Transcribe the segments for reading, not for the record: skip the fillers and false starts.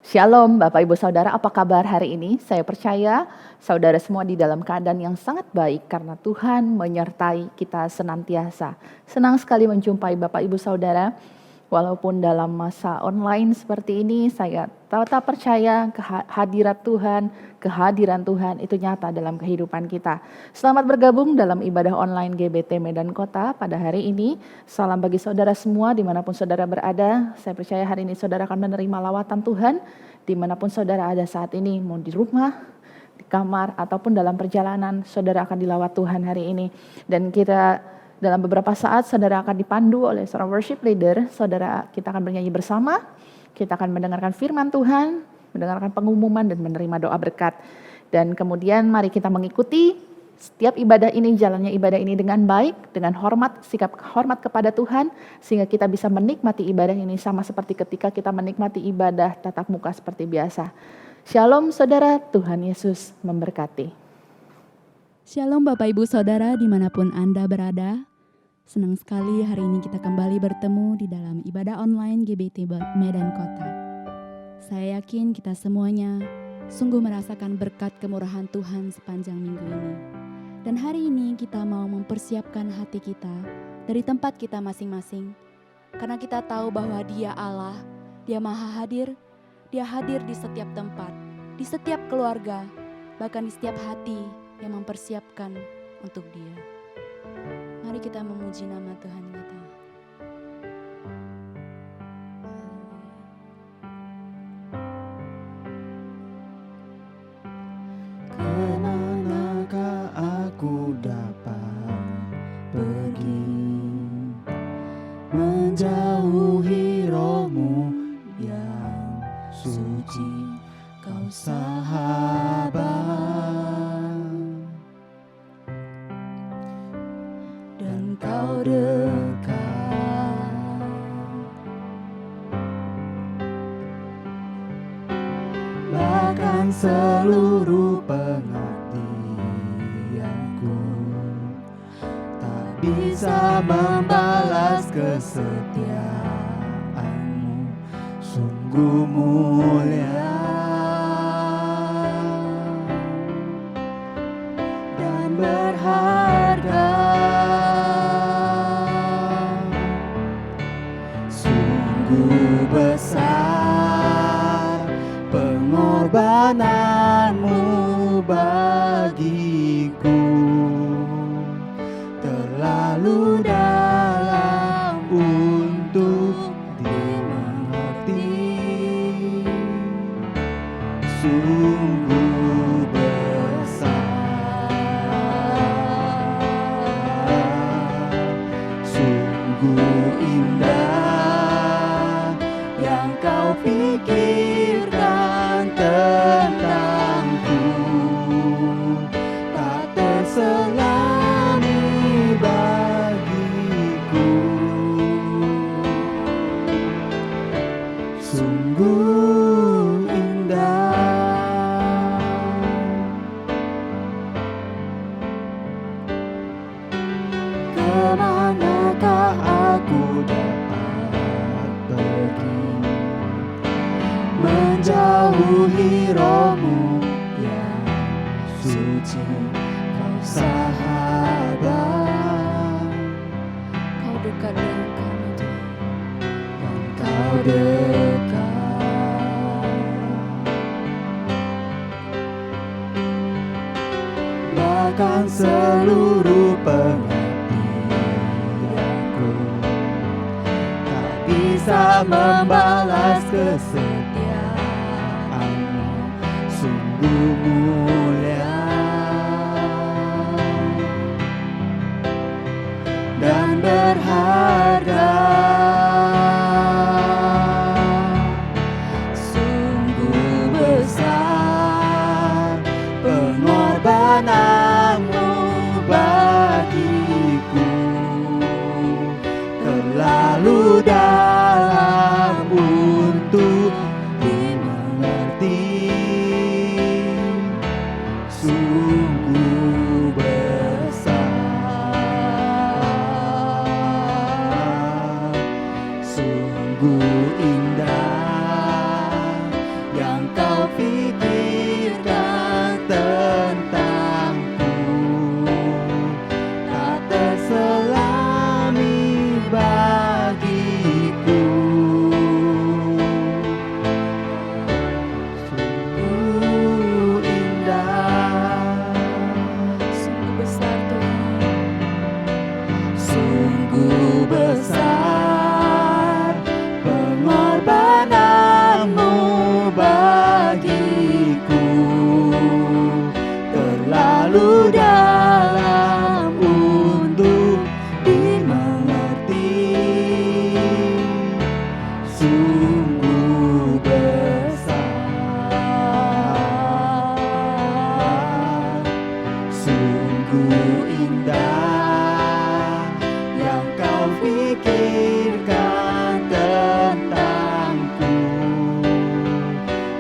Shalom Bapak Ibu Saudara, apa kabar hari ini? Saya percaya saudara semua di dalam keadaan yang sangat baik karena Tuhan menyertai kita senantiasa. Senang sekali menjumpai Bapak Ibu Saudara. Walaupun dalam masa online seperti ini, saya tetap percaya kehadiran Tuhan itu nyata dalam kehidupan kita. Selamat bergabung dalam ibadah online GBT Medan Kota pada hari ini. Salam bagi saudara semua dimanapun saudara berada. Saya percaya hari ini saudara akan menerima lawatan Tuhan dimanapun saudara ada saat ini, mau di rumah, di kamar, ataupun dalam perjalanan, saudara akan dilawat Tuhan hari ini. Dan dalam beberapa saat saudara akan dipandu oleh seorang worship leader, kita akan bernyanyi bersama, kita akan mendengarkan firman Tuhan, mendengarkan pengumuman dan menerima doa berkat. Dan kemudian mari kita mengikuti setiap jalannya ibadah ini dengan baik, dengan hormat, sikap hormat kepada Tuhan, sehingga kita bisa menikmati ibadah ini sama seperti ketika kita menikmati ibadah tatap muka seperti biasa. Shalom saudara, Tuhan Yesus memberkati. Shalom Bapak Ibu Saudara dimanapun Anda berada. Senang sekali hari ini kita kembali bertemu di dalam ibadah online GBT Medan Kota. Saya yakin kita semuanya sungguh merasakan berkat kemurahan Tuhan sepanjang minggu ini. Dan hari ini kita mau mempersiapkan hati kita dari tempat kita masing-masing. Karena kita tahu bahwa Dia Allah, Dia Maha Hadir, Dia hadir di setiap tempat, di setiap keluarga, bahkan di setiap hati yang mempersiapkan untuk Dia. Mari kita memuji nama Tuhan kita. Kemanakah aku dapat pergi, menjauhi rohmu yang suci, kau sahabat, dan kau dekat, bahkan seluruh pengabdianku tak bisa membalas kesetiaanmu, sungguh mulia dan berharga. Sungguh besar pengorbananmu bagiku, terlalu dalam untuk dimengerti. Sungguh besar, sungguh indah yang kau pikirkan tentangku, tak terselami bagiku. Sungguh indah. Kemanakah aku dapat pergi, menjauhi rohmu yang suci, kau sahabat, Kau dekat dengan kami Tuhan. dan kau dekat, bahkan seluruh pengabdianku tak bisa membalas kesetiaanmu, sungguh mulia dan berharga. Sungguh besar pengorbananmu bagiku, terlalu dalam untuk dimengerti. Sungguh besar, sungguh indah sungguh besar pengorbananmu bagiku, terlalu dalam untuk dimengerti, sungguh besar, sungguh indah yang kau pikirkan tentangku,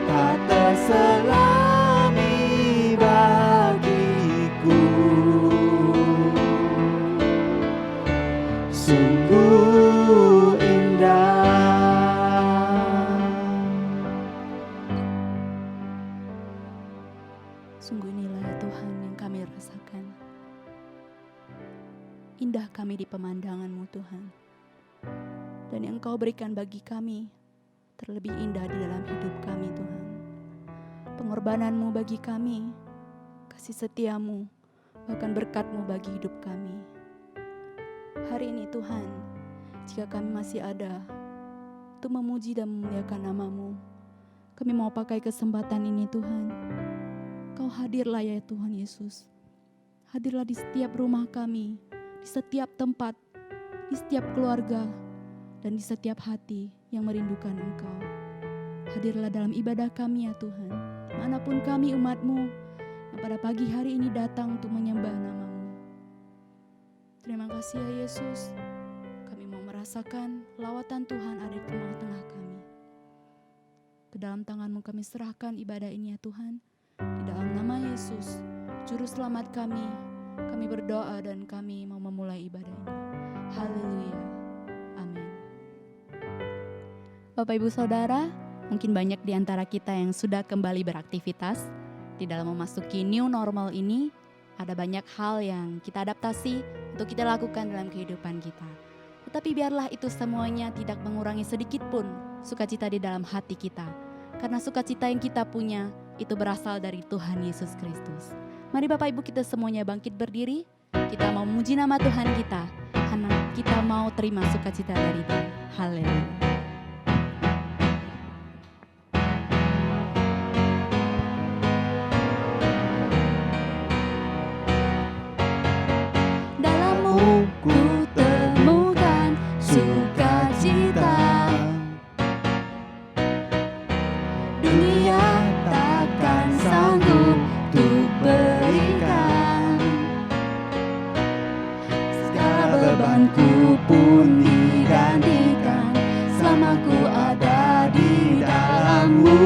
tak terselami bagiku, sungguh indah. Sungguh inilah ya Tuhan yang kami rasakan. Indah kami di pemandangan-Mu Tuhan. Dan yang Kau berikan bagi kami terlebih indah di dalam hidup kami Tuhan. Pengorbanan-Mu bagi kami, kasih setia-Mu, bahkan berkat-Mu bagi hidup kami. Hari ini Tuhan, jika kami masih ada untuk memuji dan memuliakan nama-Mu, kami mau pakai kesempatan ini Tuhan. Kau hadirlah ya Tuhan Yesus. Hadirlah di setiap rumah kami, di setiap tempat, di setiap keluarga, dan di setiap hati yang merindukan Engkau. Hadirlah dalam ibadah kami ya Tuhan. Manapun kami umat-Mu yang pada pagi hari ini datang untuk menyembah nama-Mu. Terima kasih ya Yesus. Kami mau merasakan lawatan Tuhan ada di tengah-tengah kami. Ke dalam tangan-Mu kami serahkan ibadah ini ya Tuhan. Di dalam nama Yesus, Juru Selamat kami berdoa dan kami mau memulai ibadah ini. Haleluya. Amin. Bapak Ibu Saudara, mungkin banyak di antara kita yang sudah kembali beraktivitas. Di dalam memasuki new normal ini, ada banyak hal yang kita adaptasi untuk kita lakukan dalam kehidupan kita. Tetapi biarlah itu semuanya tidak mengurangi sedikit pun sukacita di dalam hati kita. Karena sukacita yang kita punya itu berasal dari Tuhan Yesus Kristus. Mari Bapak Ibu kita semuanya bangkit berdiri. Kita mau memuji nama Tuhan kita. Karena kita mau terima sukacita dari Dia. Haleluya. Dalammu ku temukan sukacita, dunia takkan sanggup untuk berikan. Segala bebanku pun digantikan selama ku ada di dalammu.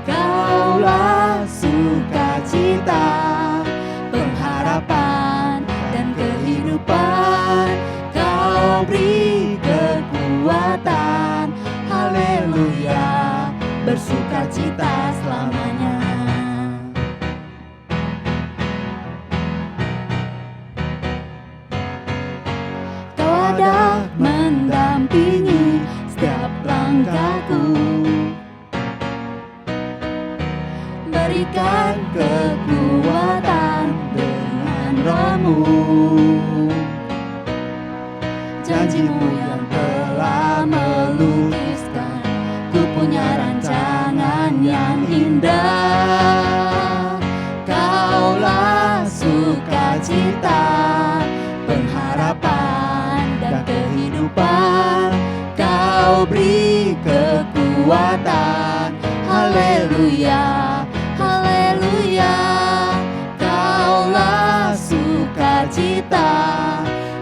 Kaulah sukacita, pengharapan dan kehidupan. Kau beri kekuatan, haleluya, bersukacita selamanya. Kau ada mendampingi setiap langkahku, berikan kekuatan dengan Roh-Mu. Janji-Mu yang telah melukiskan, ku punya rancangan yang indah. Kaulah sukacita, pengharapan dan kehidupan. Kau beri kekuatan, haleluya, haleluya. Kaulah sukacita,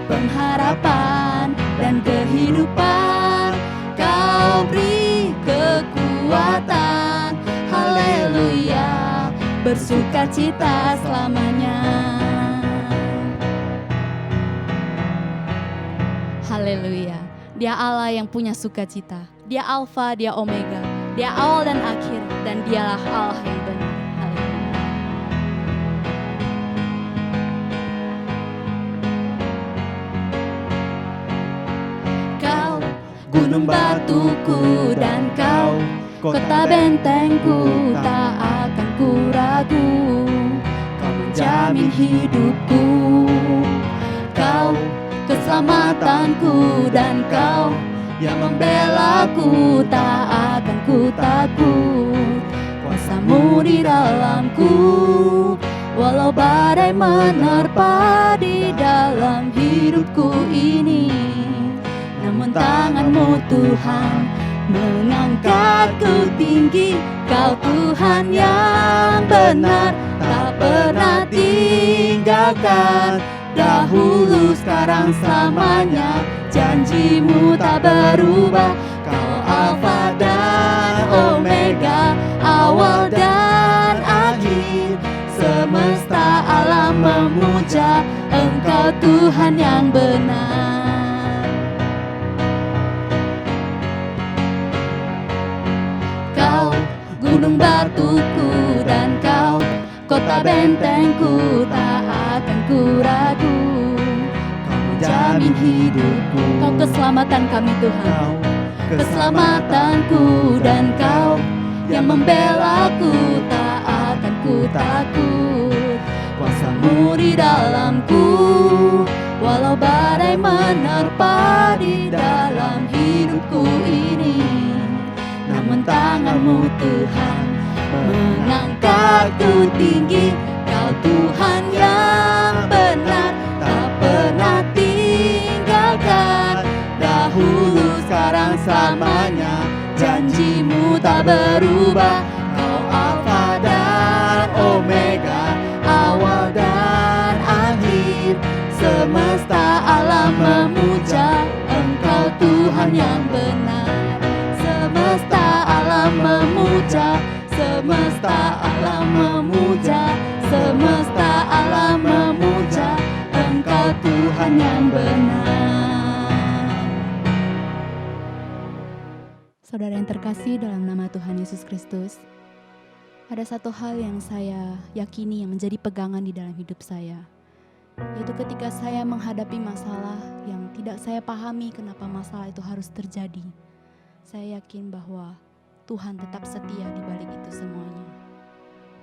pengharapan dan kehidupan. Kau beri kekuatan, haleluya, bersukacita selamanya. Haleluya. Dia Allah yang punya sukacita. Dia Alfa, Dia Omega. Dia awal dan akhir. Dan Dialah Allah yang benar. Haleluya. Kau gunung batuku dan Kau kota bentengku, tak akan ku ragu. Kau menjamin hidupku. Kau keselamatanku, dan Kau yang membelaku. Tak akan ku takut, kuasa-Mu di dalamku. Walau badai menerpa di dalam hidupku ini, namun tangan-Mu Tuhan mengangkatku tinggi. Kau Tuhan yang benar, tak pernah tinggalkan. Dahulu, sekarang, selamanya, janji-Mu tak berubah. Kau Alfa dan Omega, awal dan akhir. Semesta alam memuja Engkau Tuhan yang benar. Kau gunung batuku, dan Kau kota bentengku. Tak akan ku ragu, Kau menjamin hidupku. Kau keselamatan kami Tuhan, Kau keselamatanku, dan Kau yang membelaku. Tak akan ku takut, kuasa-Mu di dalamku. Walau badai menerpa di dalam hidupku ini, namun tangan-Mu Tuhan mengangkatku tinggi. Kau Tuhan yang benar, tak pernah tinggalkan. Dahulu, sekarang, selamanya, janji-Mu tak berubah. Kau Alfa dan Omega, awal dan akhir. Semesta alam memuja Engkau Tuhan yang benar. Semesta alam memuja, semesta alam memuja, semesta alam memuja Engkau Tuhan yang benar. Saudara yang terkasih dalam nama Tuhan Yesus Kristus, ada satu hal yang saya yakini yang menjadi pegangan di dalam hidup saya, yaitu ketika saya menghadapi masalah yang tidak saya pahami kenapa masalah itu harus terjadi, saya yakin bahwa Tuhan tetap setia di balik itu semuanya.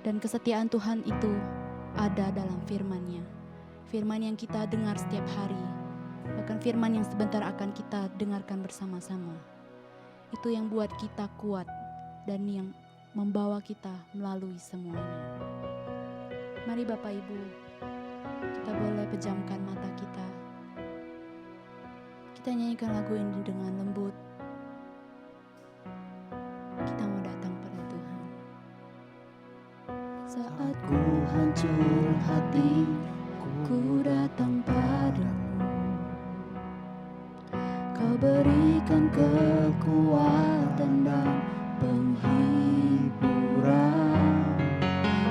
Dan kesetiaan Tuhan itu ada dalam firman-Nya. Firman yang kita dengar setiap hari, bahkan firman yang sebentar akan kita dengarkan bersama-sama. Itu yang buat kita kuat dan yang membawa kita melalui semuanya. Mari Bapak Ibu, kita boleh pejamkan mata kita. Kita nyanyikan lagu ini dengan lembut. Kita mau datang pada Tuhan. Saat ku hancur hati, ku datang padamu. Kau berikan kekuatan dan penghiburan.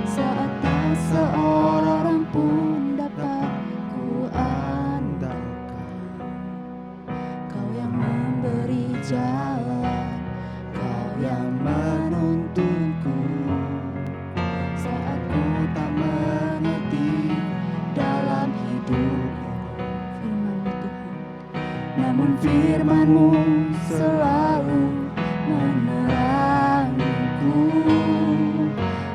Saat tak seorang pun dapat ku andalkan, Kau yang memberi jalan, Kau yang menuntunku. Saat ku tak mengerti dalam hidup, firman-Mu Tuhan, namun firman-Mu selalu menerangiku.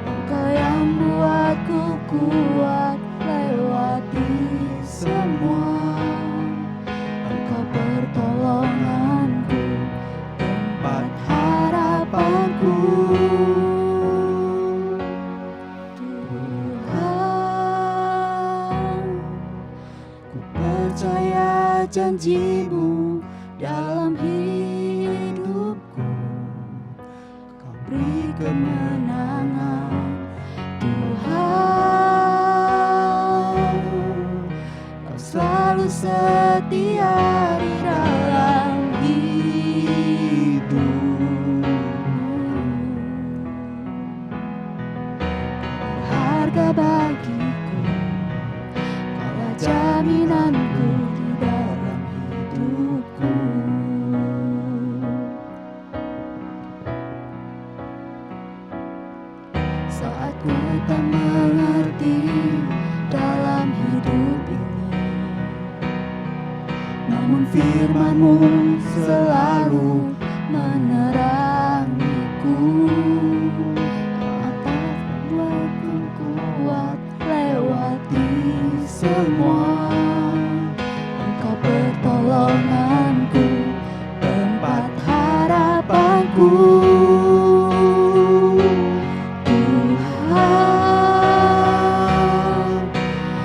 Engkau yang buatku kuat lewati semua. Engkau pertolonganku, tempat harapanku. Tuhan, ku percaya janji-Mu dalam hidupku. Kau beri kemenangan, Tuhan. Kau selalu setia di dalam hidupku. Berharga bagiku, Kaulah jaminanku di dalam hidupku. Saat ku tak mengerti dalam hidup ini, namun firman-Mu selalu menerangiku. Atas buatku kuat lewati semua. Engkau Tuhan,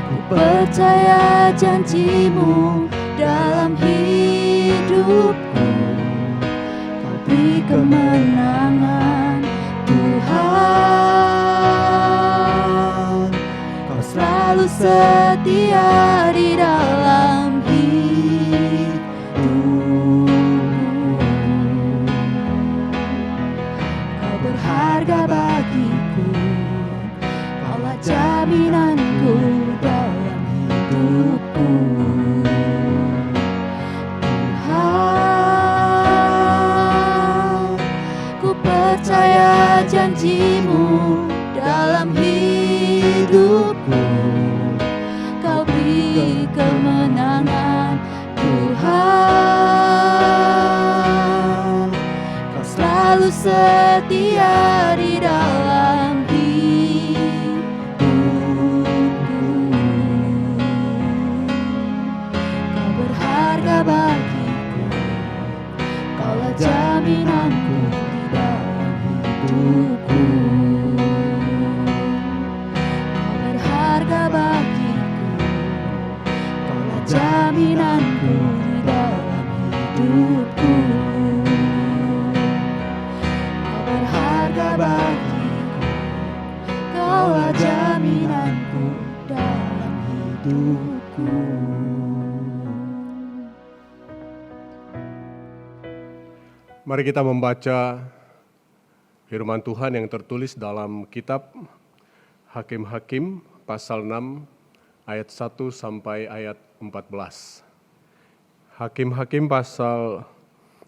ku percaya janji-Mu dalam hidupku. Kau beri kemenangan, Tuhan. Kau selalu setia di dalam hidupku. Kau berharga bagiku, Kaulah jaminanku dalam hidupku. Tuhan, ku percaya janji-Mu dalam hidupku. Kau beri kemenangan, Tuhan. Kau selalu setia di dalam hidupku. Kau berharga bagiku, Kaulah jaminanku di dalam hidupku. Kau berharga bagiku, Kaulah jaminanku di dalam hidupku. Kau berharga bagiku, Kaulah jaminanku dalam hidupku. Mari kita membaca firman Tuhan yang tertulis dalam kitab Hakim-Hakim pasal 6 ayat 1 sampai ayat 14. Hakim-Hakim pasal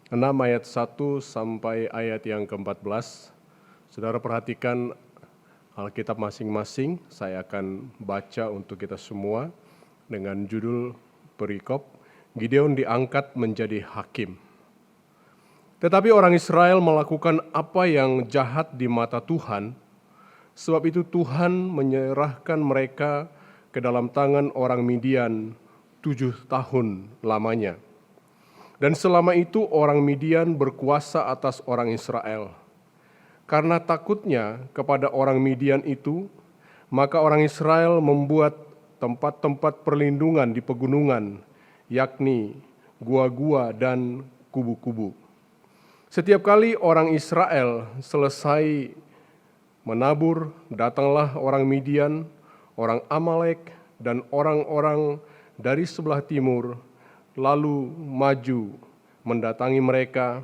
6 ayat 1 sampai ayat yang ke-14. Saudara perhatikan Alkitab masing-masing, saya akan baca untuk kita semua dengan judul perikop, Gideon diangkat menjadi hakim. Tetapi orang Israel melakukan apa yang jahat di mata Tuhan, sebab itu Tuhan menyerahkan mereka ke dalam tangan orang Midian 7 tahun lamanya. Dan selama itu orang Midian berkuasa atas orang Israel. Karena takutnya kepada orang Midian itu, maka orang Israel membuat tempat-tempat perlindungan di pegunungan, yakni gua-gua dan kubu-kubu. Setiap kali orang Israel selesai menabur, datanglah orang Midian, orang Amalek, dan orang-orang dari sebelah timur, lalu maju mendatangi mereka.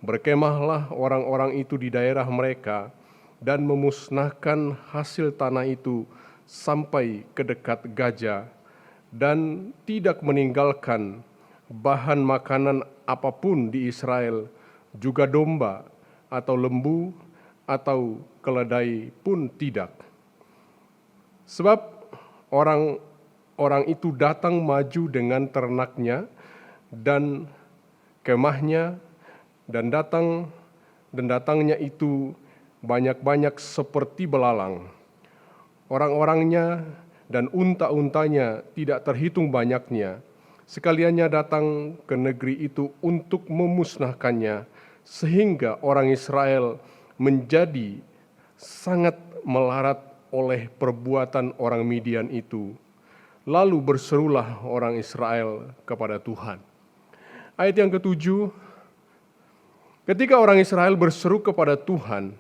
Berkemahlah orang-orang itu di daerah mereka, dan memusnahkan hasil tanah itu sampai ke dekat Gaza, dan tidak meninggalkan bahan makanan apapun di Israel, juga domba atau lembu atau keledai pun tidak. Sebab orang itu datang maju dengan ternaknya dan kemahnya, dan datangnya itu banyak-banyak seperti belalang. Orang-orangnya dan unta-untanya tidak terhitung banyaknya. Sekaliannya datang ke negeri itu untuk memusnahkannya, sehingga orang Israel menjadi sangat melarat oleh perbuatan orang Midian itu. Lalu berserulah orang Israel kepada Tuhan. Ayat yang ke-7, ketika orang Israel berseru kepada Tuhan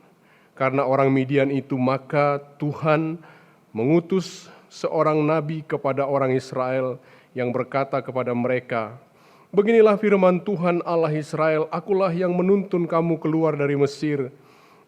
karena orang Midian itu, maka Tuhan mengutus seorang nabi kepada orang Israel yang berkata kepada mereka, "Beginilah firman Tuhan Allah Israel, akulah yang menuntun kamu keluar dari Mesir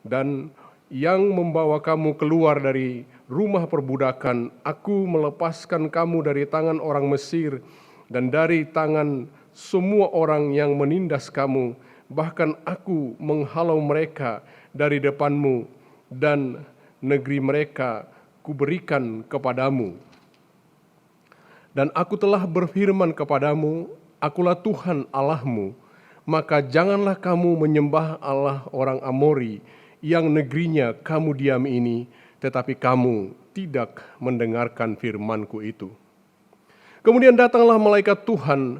dan yang membawa kamu keluar dari rumah perbudakan. Aku melepaskan kamu dari tangan orang Mesir dan dari tangan semua orang yang menindas kamu. Bahkan aku menghalau mereka dari depanmu dan negeri mereka kuberikan kepadamu. Dan aku telah berfirman kepadamu, akulah Tuhan Allahmu, maka janganlah kamu menyembah Allah orang Amori yang negerinya kamu diami ini, tetapi kamu tidak mendengarkan firmanku itu." Kemudian datanglah malaikat Tuhan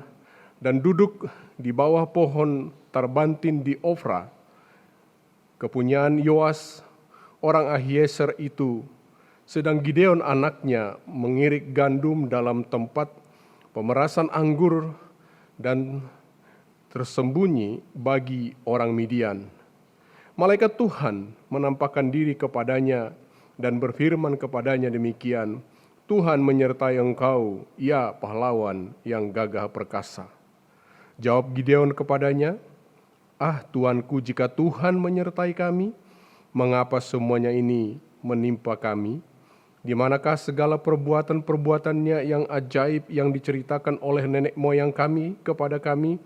dan duduk di bawah pohon terbantin di Ofra, kepunyaan Yoas, orang Ahiezer itu, sedang Gideon anaknya mengirik gandum dalam tempat pemerasan anggur dan tersembunyi bagi orang Midian. Malaikat Tuhan menampakkan diri kepadanya dan berfirman kepadanya demikian, Tuhan menyertai engkau, ya pahlawan yang gagah perkasa. Jawab Gideon kepadanya, Tuanku, jika Tuhan menyertai kami, mengapa semuanya ini menimpa kami? Di manakah segala perbuatan-perbuatannya yang ajaib yang diceritakan oleh nenek moyang kami kepada kami,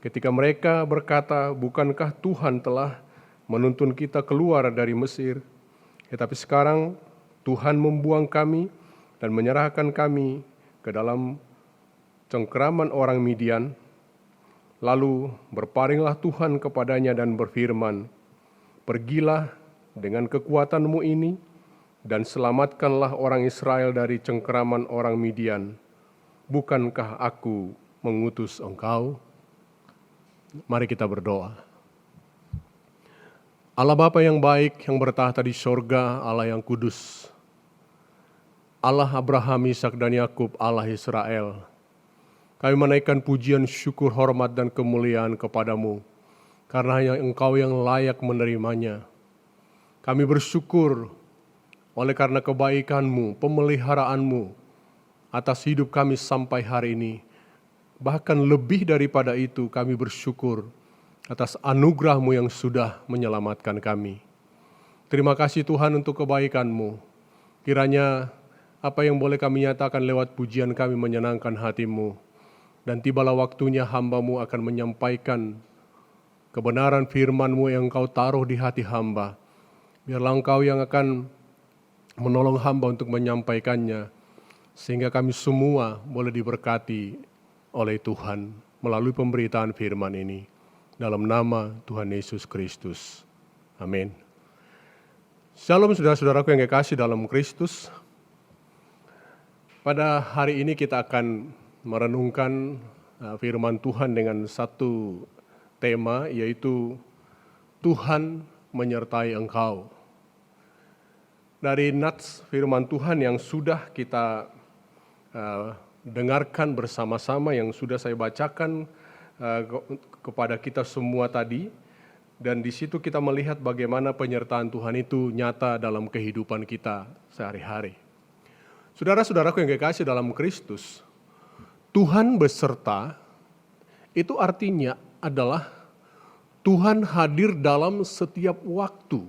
ketika mereka berkata, bukankah Tuhan telah menuntun kita keluar dari Mesir? Tetapi sekarang Tuhan membuang kami dan menyerahkan kami ke dalam cengkeraman orang Midian. Lalu berparinglah Tuhan kepadanya dan berfirman, pergilah dengan kekuatanmu ini dan selamatkanlah orang Israel dari cengkeraman orang Midian. Bukankah aku mengutus engkau? Mari kita berdoa. Allah Bapa yang baik, yang bertahta di sorga, Allah yang kudus, Allah Abraham, Ishak dan Yakub, Allah Israel, kami menaikkan pujian, syukur, hormat, dan kemuliaan kepadamu, karena hanya engkau yang layak menerimanya. Kami bersyukur oleh karena kebaikan-Mu, pemeliharaan-Mu atas hidup kami sampai hari ini. Bahkan lebih daripada itu, kami bersyukur atas anugerah-Mu yang sudah menyelamatkan kami. Terima kasih Tuhan untuk kebaikan-Mu. Kiranya apa yang boleh kami nyatakan lewat pujian kami menyenangkan hati-Mu. Dan tibalah waktunya hamba-Mu akan menyampaikan kebenaran firman-Mu yang Engkau taruh di hati hamba. Biarlah Engkau yang akan menolong hamba untuk menyampaikannya, sehingga kami semua boleh diberkati oleh Tuhan melalui pemberitaan firman ini. Dalam nama Tuhan Yesus Kristus. Amin. Shalom saudara-saudaraku yang kekasih dalam Kristus. Pada hari ini kita akan merenungkan firman Tuhan dengan satu tema, yaitu Tuhan menyertai engkau. Dari nats firman Tuhan yang sudah kita dengarkan bersama-sama, yang sudah saya bacakan kepada kita semua tadi, dan di situ kita melihat bagaimana penyertaan Tuhan itu nyata dalam kehidupan kita sehari-hari. Saudara-saudaraku yang kekasih dalam Kristus, Tuhan beserta itu artinya adalah Tuhan hadir dalam setiap waktu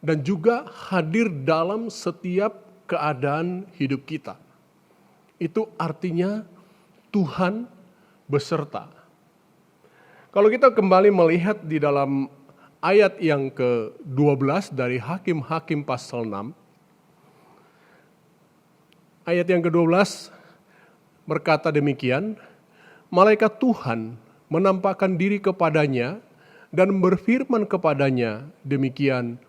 dan juga hadir dalam setiap keadaan hidup kita. Itu artinya Tuhan beserta. Kalau kita kembali melihat di dalam ayat yang ke-12 dari Hakim-Hakim pasal 6, ayat yang ke-12 berkata demikian, malaikat Tuhan menampakkan diri kepadanya dan berfirman kepadanya demikian,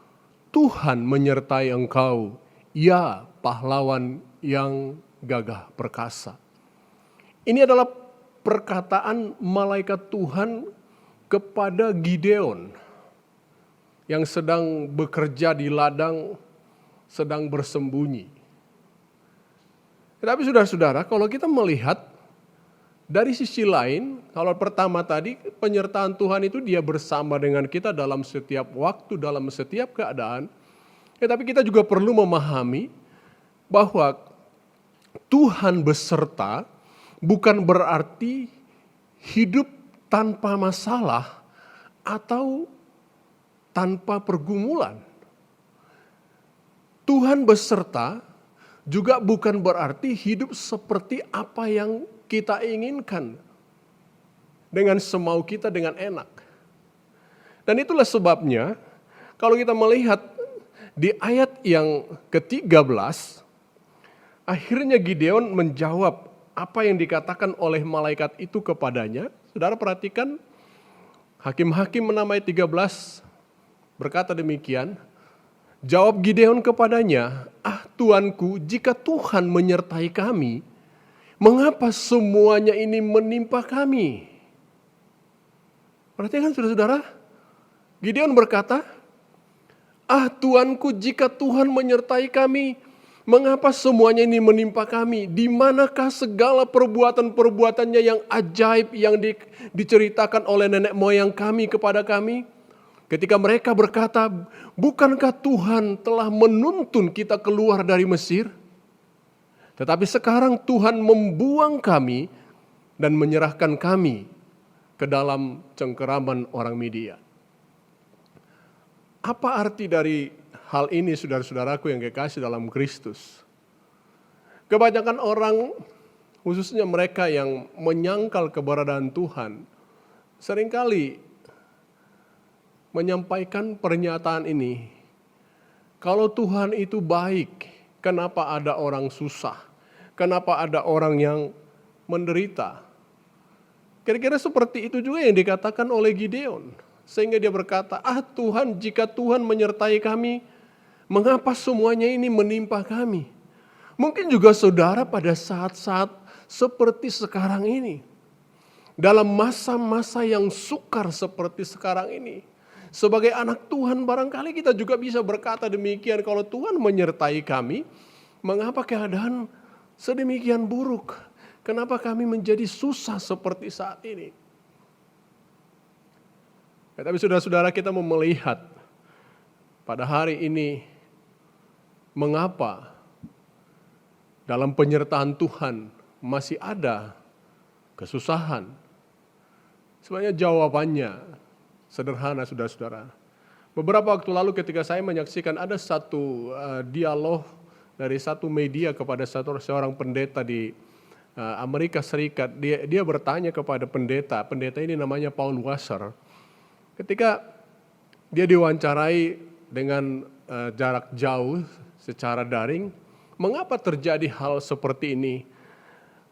Tuhan menyertai engkau, ya pahlawan yang gagah perkasa. Ini adalah perkataan malaikat Tuhan kepada Gideon yang sedang bekerja di ladang, sedang bersembunyi. Tetapi saudara-saudara, kalau kita melihat dari sisi lain, kalau pertama tadi penyertaan Tuhan itu dia bersama dengan kita dalam setiap waktu, dalam setiap keadaan. Tetapi kita juga perlu memahami bahwa Tuhan beserta bukan berarti hidup tanpa masalah atau tanpa pergumulan. Tuhan beserta juga bukan berarti hidup seperti apa yang kita inginkan dengan semau kita, dengan enak. Dan itulah sebabnya kalau kita melihat di ayat yang ke-13, akhirnya Gideon menjawab apa yang dikatakan oleh malaikat itu kepadanya. Saudara perhatikan, Hakim-Hakim 6 ayat 13 berkata demikian, jawab Gideon kepadanya, Tuanku, jika Tuhan menyertai kami, mengapa semuanya ini menimpa kami? Perhatikan saudara-saudara, Gideon berkata, "Ah Tuanku, jika Tuhan menyertai kami, mengapa semuanya ini menimpa kami? Di manakah segala perbuatan-perbuatannya yang ajaib yang diceritakan oleh nenek moyang kami kepada kami?" Ketika mereka berkata, "Bukankah Tuhan telah menuntun kita keluar dari Mesir? Tetapi sekarang Tuhan membuang kami dan menyerahkan kami ke dalam cengkeraman orang Midian." Apa arti dari hal ini, saudara-saudaraku yang kekasih dalam Kristus? Kebanyakan orang, khususnya mereka yang menyangkal keberadaan Tuhan, seringkali menyampaikan pernyataan ini, kalau Tuhan itu baik, kenapa ada orang susah? Kenapa ada orang yang menderita? Kira-kira seperti itu juga yang dikatakan oleh Gideon. Sehingga dia berkata, "Ah Tuhan, jika Tuhan menyertai kami, mengapa semuanya ini menimpa kami?" Mungkin juga saudara pada saat-saat seperti sekarang ini, dalam masa-masa yang sukar seperti sekarang ini, sebagai anak Tuhan barangkali kita juga bisa berkata demikian, kalau Tuhan menyertai kami, mengapa keadaan sedemikian buruk? Kenapa kami menjadi susah seperti saat ini? Tapi saudara-saudara, kita mau melihat pada hari ini mengapa dalam penyertaan Tuhan masih ada kesusahan. Sebenarnya jawabannya sederhana, saudara-saudara. Beberapa waktu lalu ketika saya menyaksikan ada satu dialog dari satu media kepada seorang pendeta di Amerika Serikat. Dia bertanya kepada pendeta ini namanya Paul Wasser. Ketika dia diwawancarai dengan jarak jauh secara daring, mengapa terjadi hal seperti ini?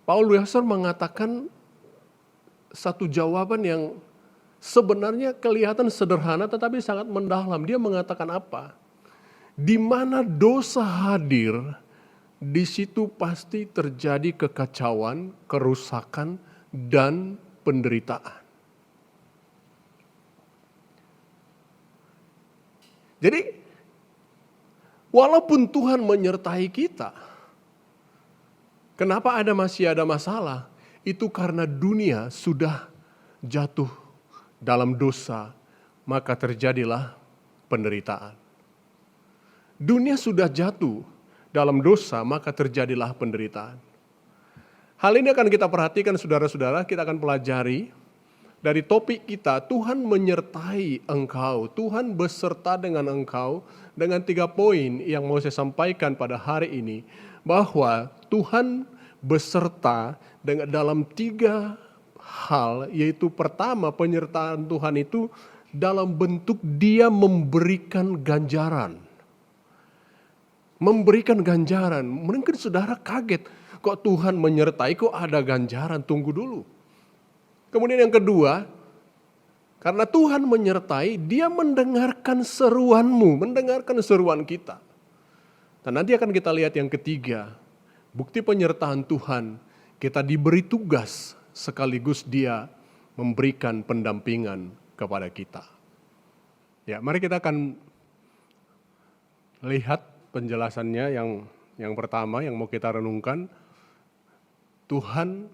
Paul Wasser mengatakan satu jawaban yang sebenarnya kelihatan sederhana tetapi sangat mendalam. Dia mengatakan apa? Di mana dosa hadir, di situ pasti terjadi kekacauan, kerusakan, dan penderitaan. Jadi, walaupun Tuhan menyertai kita, kenapa masih ada masalah? Itu karena dunia sudah jatuh dalam dosa, maka terjadilah penderitaan. Dunia sudah jatuh dalam dosa, maka terjadilah penderitaan. Hal ini akan kita perhatikan, saudara-saudara, kita akan pelajari. Dari topik kita, Tuhan menyertai engkau, Tuhan beserta dengan engkau, dengan 3 poin yang mau saya sampaikan pada hari ini, bahwa Tuhan beserta dalam 3 hal, yaitu pertama, penyertaan Tuhan itu dalam bentuk Dia memberikan ganjaran. Memberikan ganjaran, mungkin saudara kaget, kok Tuhan menyertai, kok ada ganjaran, tunggu dulu. Kemudian yang kedua, karena Tuhan menyertai, Dia mendengarkan seruanmu, mendengarkan seruan kita. Dan nanti akan kita lihat yang ketiga, bukti penyertaan Tuhan, kita diberi tugas sekaligus Dia memberikan pendampingan kepada kita. Ya, mari kita akan lihat penjelasannya yang pertama yang mau kita renungkan. Tuhan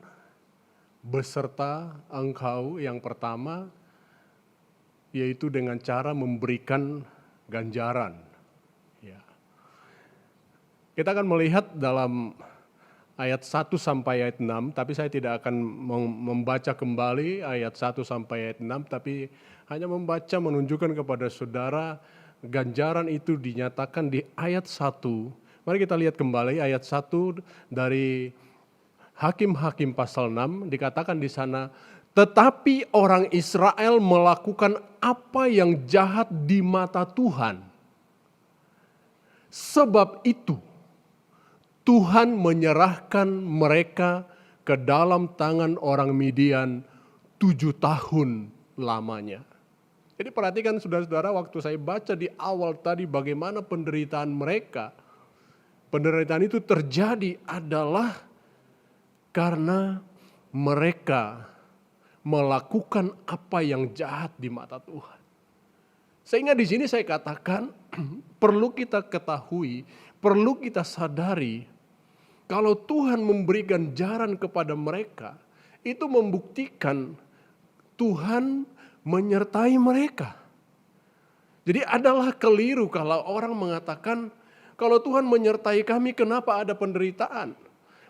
beserta engkau, yang pertama, yaitu dengan cara memberikan ganjaran. Ya. Kita akan melihat dalam ayat 1 sampai ayat 6, tapi saya tidak akan membaca kembali ayat 1 sampai ayat 6, tapi hanya membaca menunjukkan kepada saudara ganjaran itu dinyatakan di ayat 1. Mari kita lihat kembali ayat 1 dari Hakim-Hakim pasal 6, dikatakan di sana, tetapi orang Israel melakukan apa yang jahat di mata Tuhan. Sebab itu Tuhan menyerahkan mereka ke dalam tangan orang Midian 7 tahun lamanya. Jadi perhatikan saudara-saudara, waktu saya baca di awal tadi bagaimana penderitaan mereka. Penderitaan itu terjadi adalah karena mereka melakukan apa yang jahat di mata Tuhan. Sehingga di sini saya katakan perlu kita ketahui, perlu kita sadari kalau Tuhan memberi ganjaran kepada mereka, itu membuktikan Tuhan menyertai mereka. Jadi adalah keliru kalau orang mengatakan, kalau Tuhan menyertai kami kenapa ada penderitaan?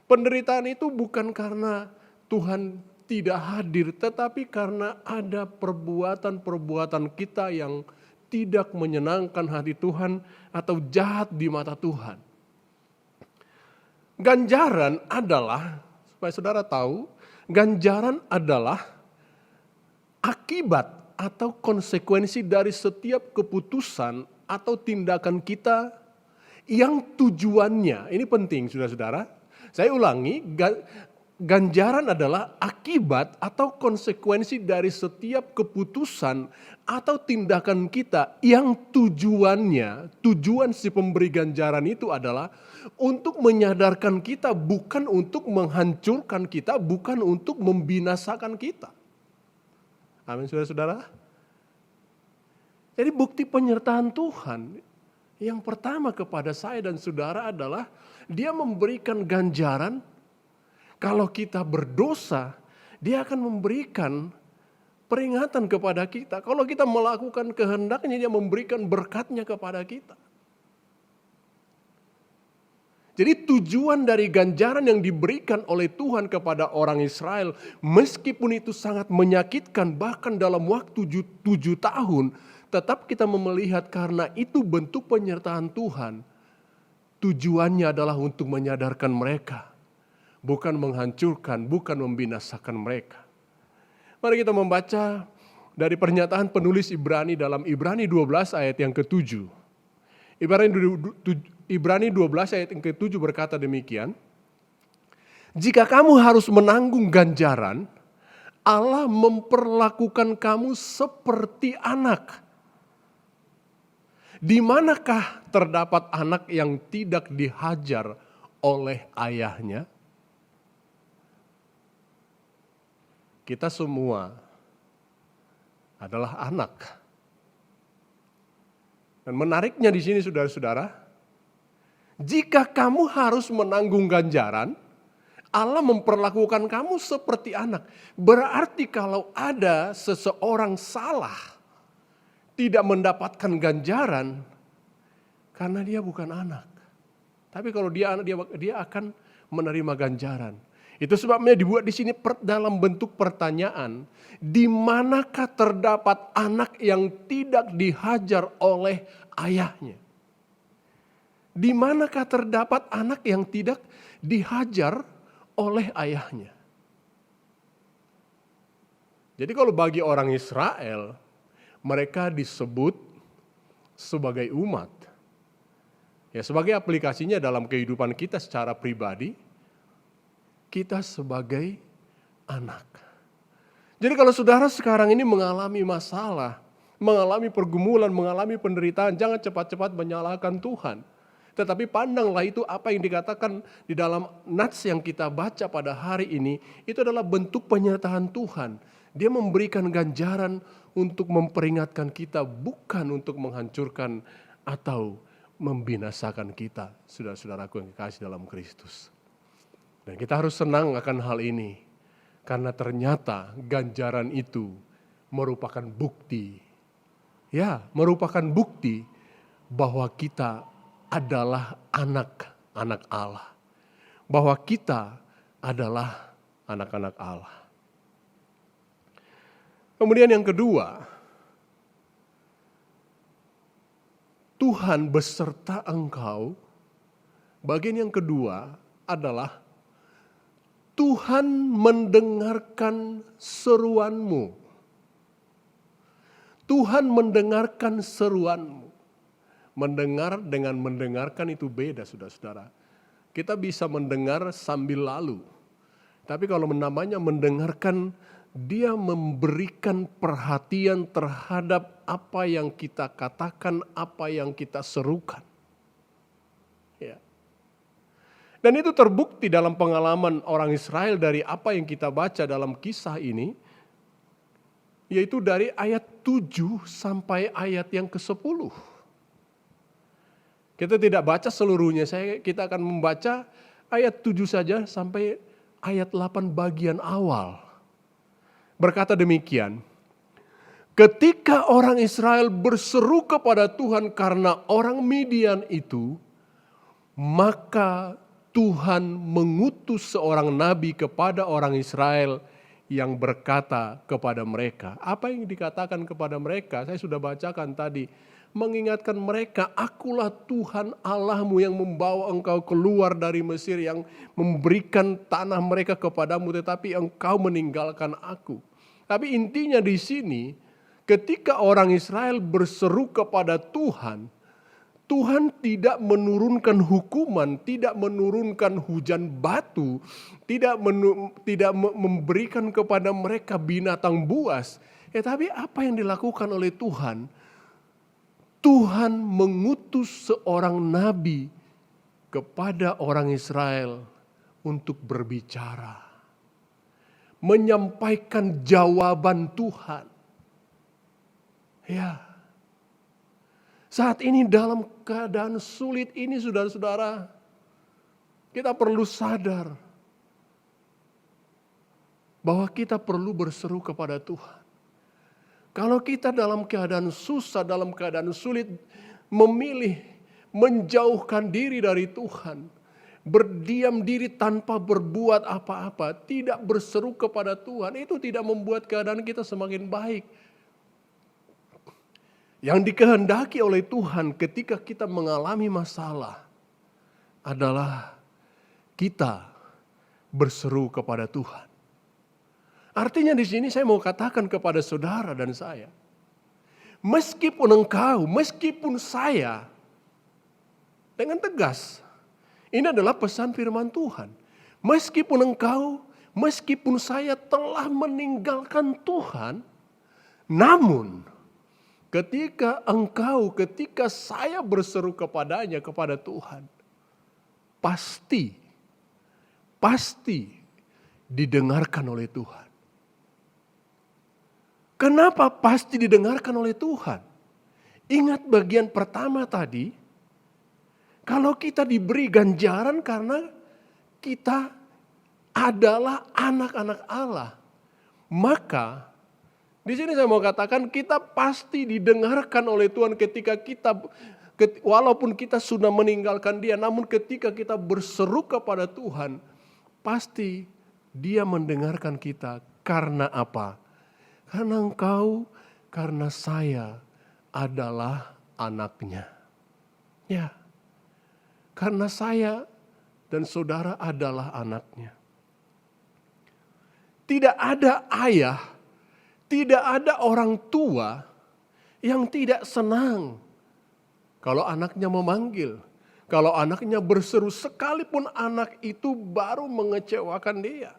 Penderitaan itu bukan karena Tuhan tidak hadir, tetapi karena ada perbuatan-perbuatan kita yang tidak menyenangkan hati Tuhan atau jahat di mata Tuhan. Ganjaran adalah, supaya saudara tahu, ganjaran adalah akibat atau konsekuensi dari setiap keputusan atau tindakan kita yang tujuannya, ini penting saudara-saudara, saya ulangi, ganjaran adalah akibat atau konsekuensi dari setiap keputusan atau tindakan kita yang tujuan si pemberi ganjaran itu adalah untuk menyadarkan kita, bukan untuk menghancurkan kita, bukan untuk membinasakan kita. Amin saudara-saudara. Jadi bukti penyertaan Tuhan yang pertama kepada saya dan saudara adalah Dia memberikan ganjaran. Kalau kita berdosa, Dia akan memberikan peringatan kepada kita. Kalau kita melakukan kehendaknya, Dia memberikan berkatnya kepada kita. Jadi tujuan dari ganjaran yang diberikan oleh Tuhan kepada orang Israel, meskipun itu sangat menyakitkan bahkan dalam waktu 7 tahun, tetap kita melihat karena itu bentuk penyertaan Tuhan. Tujuannya adalah untuk menyadarkan mereka, bukan menghancurkan, bukan membinasakan mereka. Mari kita membaca dari pernyataan penulis Ibrani dalam Ibrani 12 ayat yang ke-7. Ibrani 12 ayat yang ke-7 berkata demikian. Jika kamu harus menanggung ganjaran, Allah memperlakukan kamu seperti anak. Di manakah terdapat anak yang tidak dihajar oleh ayahnya? Kita semua adalah anak. Dan menariknya di sini saudara-saudara, jika kamu harus menanggung ganjaran, Allah memperlakukan kamu seperti anak. Berarti kalau ada seseorang salah, tidak mendapatkan ganjaran, karena dia bukan anak. Tapi kalau dia anak, dia akan menerima ganjaran. Itu sebabnya dibuat di sini dalam bentuk pertanyaan. Di manakah terdapat anak yang tidak dihajar oleh ayahnya? Di manakah terdapat anak yang tidak dihajar oleh ayahnya? Jadi kalau bagi orang Israel, mereka disebut sebagai umat. Ya, sebagai aplikasinya dalam kehidupan kita secara pribadi, kita sebagai anak. Jadi kalau saudara sekarang ini mengalami masalah, mengalami pergumulan, mengalami penderitaan, jangan cepat-cepat menyalahkan Tuhan. Tetapi pandanglah itu apa yang dikatakan di dalam nats yang kita baca pada hari ini, itu adalah bentuk penyertaan Tuhan. Dia memberikan ganjaran untuk memperingatkan kita, bukan untuk menghancurkan atau membinasakan kita, saudara-saudaraku yang kekasih dalam Kristus. Dan kita harus senang akan hal ini, karena ternyata ganjaran itu merupakan bukti. Ya, merupakan bukti bahwa kita adalah anak-anak Allah. Bahwa kita adalah anak-anak Allah. Kemudian yang kedua, Tuhan beserta engkau. Bagian yang kedua adalah Tuhan mendengarkan seruanmu. Tuhan mendengarkan seruanmu. Mendengar dengan mendengarkan itu beda, saudara-saudara. Kita bisa mendengar sambil lalu. Tapi kalau namanya mendengarkan, dia memberikan perhatian terhadap apa yang kita katakan, apa yang kita serukan. Ya. Dan itu terbukti dalam pengalaman orang Israel dari apa yang kita baca dalam kisah ini. yaitu dari ayat 7 sampai ayat yang ke-10. Kita tidak baca seluruhnya, kita akan membaca ayat 7 saja sampai ayat 8 bagian awal. Berkata demikian, ketika orang Israel berseru kepada Tuhan karena orang Midian itu, maka Tuhan mengutus seorang nabi kepada orang Israel yang berkata kepada mereka. Apa yang dikatakan kepada mereka? Saya sudah bacakan tadi. Mengingatkan mereka, akulah Tuhan Allahmu yang membawa engkau keluar dari Mesir, yang memberikan tanah mereka kepadamu, tetapi engkau meninggalkan aku. Tapi intinya di sini, ketika orang Israel berseru kepada Tuhan, Tuhan tidak menurunkan hukuman, tidak menurunkan hujan batu, tidak memberikan kepada mereka binatang buas. Tapi apa yang dilakukan oleh Tuhan? Tuhan mengutus seorang nabi kepada orang Israel untuk berbicara, menyampaikan jawaban Tuhan. Ya, saat ini dalam keadaan sulit ini, saudara-saudara, kita perlu sadar bahwa kita perlu berseru kepada Tuhan. Kalau kita dalam keadaan susah, dalam keadaan sulit, memilih menjauhkan diri dari Tuhan, berdiam diri tanpa berbuat apa-apa, tidak berseru kepada Tuhan, itu tidak membuat keadaan kita semakin baik. Yang dikehendaki oleh Tuhan ketika kita mengalami masalah adalah kita berseru kepada Tuhan. Artinya di sini saya mau katakan kepada saudara dan saya, meskipun engkau, meskipun saya, dengan tegas, ini adalah pesan firman Tuhan. Meskipun engkau, meskipun saya telah meninggalkan Tuhan, namun ketika engkau, ketika saya berseru kepadanya, kepada Tuhan, pasti didengarkan oleh Tuhan. Kenapa pasti didengarkan oleh Tuhan? Ingat bagian pertama tadi, kalau kita diberi ganjaran karena kita adalah anak-anak Allah, maka di sini saya mau katakan kita pasti didengarkan oleh Tuhan ketika kita, walaupun kita sudah meninggalkan Dia, namun ketika kita berseru kepada Tuhan, pasti Dia mendengarkan kita. Karena apa? Karena engkau, karena saya adalah anaknya. Ya, karena saya dan saudara adalah anaknya. Tidak ada ayah, tidak ada orang tua yang tidak senang kalau anaknya memanggil, kalau anaknya berseru, sekalipun anak itu baru mengecewakan dia.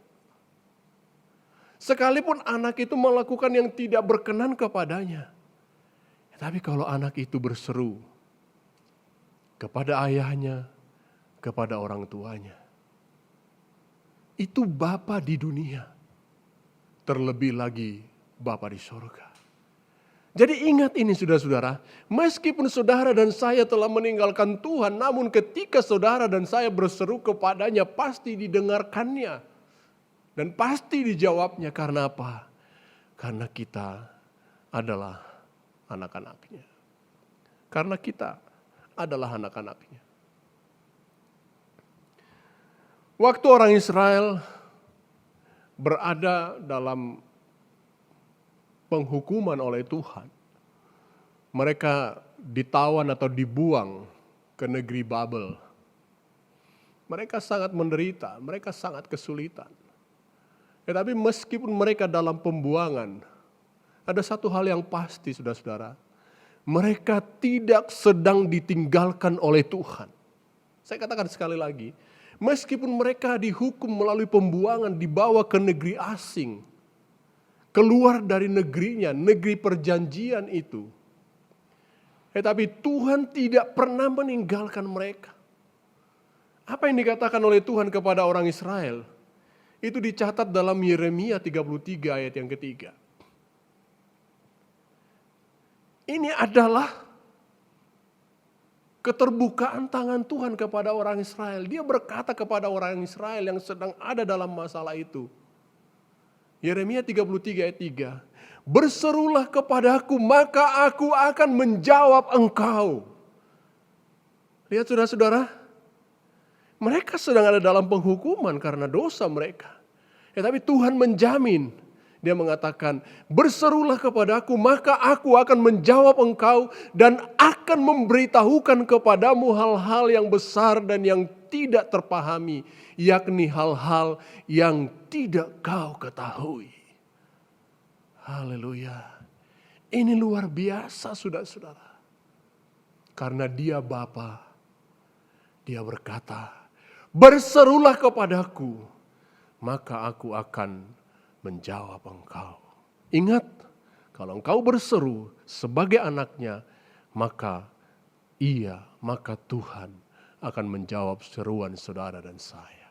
Sekalipun anak itu melakukan yang tidak berkenan kepadanya. Tapi kalau anak itu berseru kepada ayahnya, kepada orang tuanya, itu Bapa di dunia, terlebih lagi Bapa di surga. Jadi ingat ini saudara-saudara, meskipun saudara dan saya telah meninggalkan Tuhan, namun ketika saudara dan saya berseru kepadanya, pasti didengarkannya. Dan pasti dijawabnya. Karena apa? Karena kita adalah anak-anaknya. Karena kita adalah anak-anaknya. Waktu orang Israel berada dalam penghukuman oleh Tuhan, mereka ditawan atau dibuang ke negeri Babel. Mereka sangat menderita, mereka sangat kesulitan. Tetapi meskipun mereka dalam pembuangan, ada satu hal yang pasti saudara-saudara, mereka tidak sedang ditinggalkan oleh Tuhan. Saya katakan sekali lagi, meskipun mereka dihukum melalui pembuangan, dibawa ke negeri asing, keluar dari negerinya, negeri perjanjian itu, tetapi Tuhan tidak pernah meninggalkan mereka. Apa yang dikatakan oleh Tuhan kepada orang Israel? Itu dicatat dalam Yeremia 33 ayat yang ketiga. Ini adalah keterbukaan tangan Tuhan kepada orang Israel. Dia berkata kepada orang Israel yang sedang ada dalam masalah itu. Yeremia 33 ayat 3. Berserulah kepadaku, maka aku akan menjawab engkau. Lihat saudara-saudara, mereka sedang ada dalam penghukuman karena dosa mereka. Tapi Tuhan menjamin, dia mengatakan, berserulah kepadaku, maka aku akan menjawab engkau dan akan memberitahukan kepadamu hal-hal yang besar dan yang tidak terpahami, yakni hal-hal yang tidak kau ketahui. Haleluya. Ini luar biasa saudara-saudara. Karena dia Bapa, dia berkata, berserulah kepadaku, maka aku akan menjawab engkau. Ingat, kalau engkau berseru sebagai anaknya, maka Tuhan akan menjawab seruan saudara dan saya.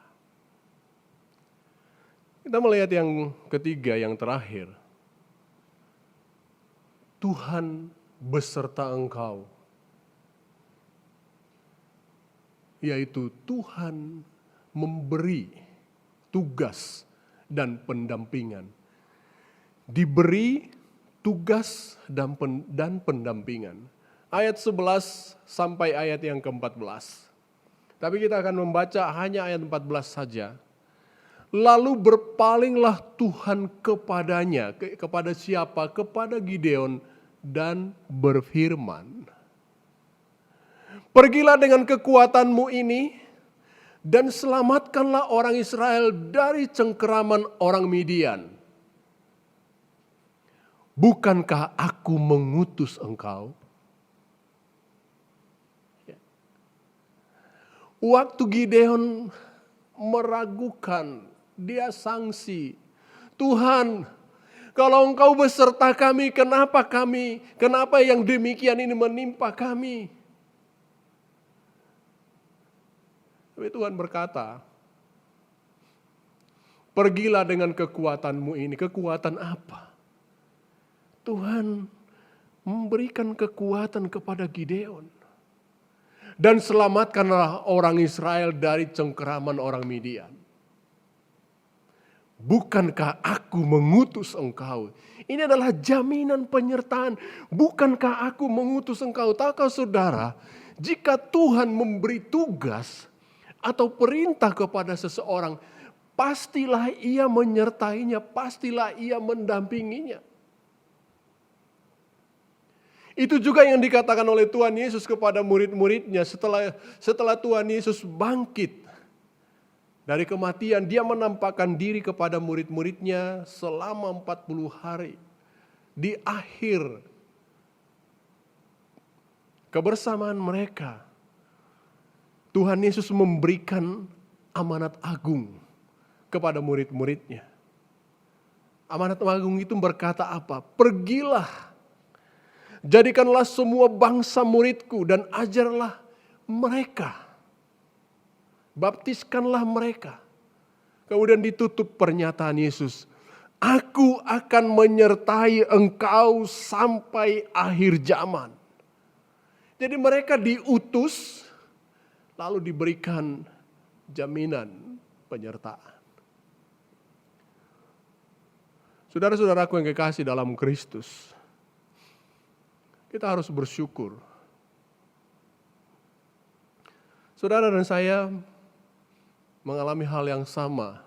Kita melihat yang ketiga, yang terakhir. Tuhan beserta engkau. Yaitu Tuhan memberi tugas dan pendampingan. Diberi tugas dan pendampingan. Ayat 11 sampai ayat yang ke-14. Tapi kita akan membaca hanya ayat 14 saja. Lalu berpalinglah Tuhan kepadanya. Kepada siapa? Kepada Gideon dan berfirman. Pergilah dengan kekuatanmu ini dan selamatkanlah orang Israel dari cengkeraman orang Midian. Bukankah aku mengutus engkau? Waktu Gideon meragukan, dia sangsi, Tuhan, kalau engkau beserta kami, kenapa yang demikian ini menimpa kami? Tapi Tuhan berkata, pergilah dengan kekuatanmu ini. Kekuatan apa? Tuhan memberikan kekuatan kepada Gideon. Dan selamatkanlah orang Israel dari cengkeraman orang Midian. Bukankah aku mengutus engkau? Ini adalah jaminan penyertaan. Bukankah aku mengutus engkau? Tahukah saudara, jika Tuhan memberi tugas atau perintah kepada seseorang, pastilah ia menyertainya, pastilah ia mendampinginya. Itu juga yang dikatakan oleh Tuhan Yesus kepada murid-muridnya setelah Tuhan Yesus bangkit dari kematian, dia menampakkan diri kepada murid-muridnya selama 40 hari. Di akhir kebersamaan mereka, Tuhan Yesus memberikan amanat agung kepada murid-muridnya. Amanat agung itu berkata apa? Pergilah, jadikanlah semua bangsa muridku dan ajarlah mereka. Baptiskanlah mereka. Kemudian ditutup pernyataan Yesus. Aku akan menyertai engkau sampai akhir zaman. Jadi mereka diutus, lalu diberikan jaminan penyertaan. Saudara-saudaraku yang kekasih dalam Kristus, kita harus bersyukur. Saudara dan saya mengalami hal yang sama.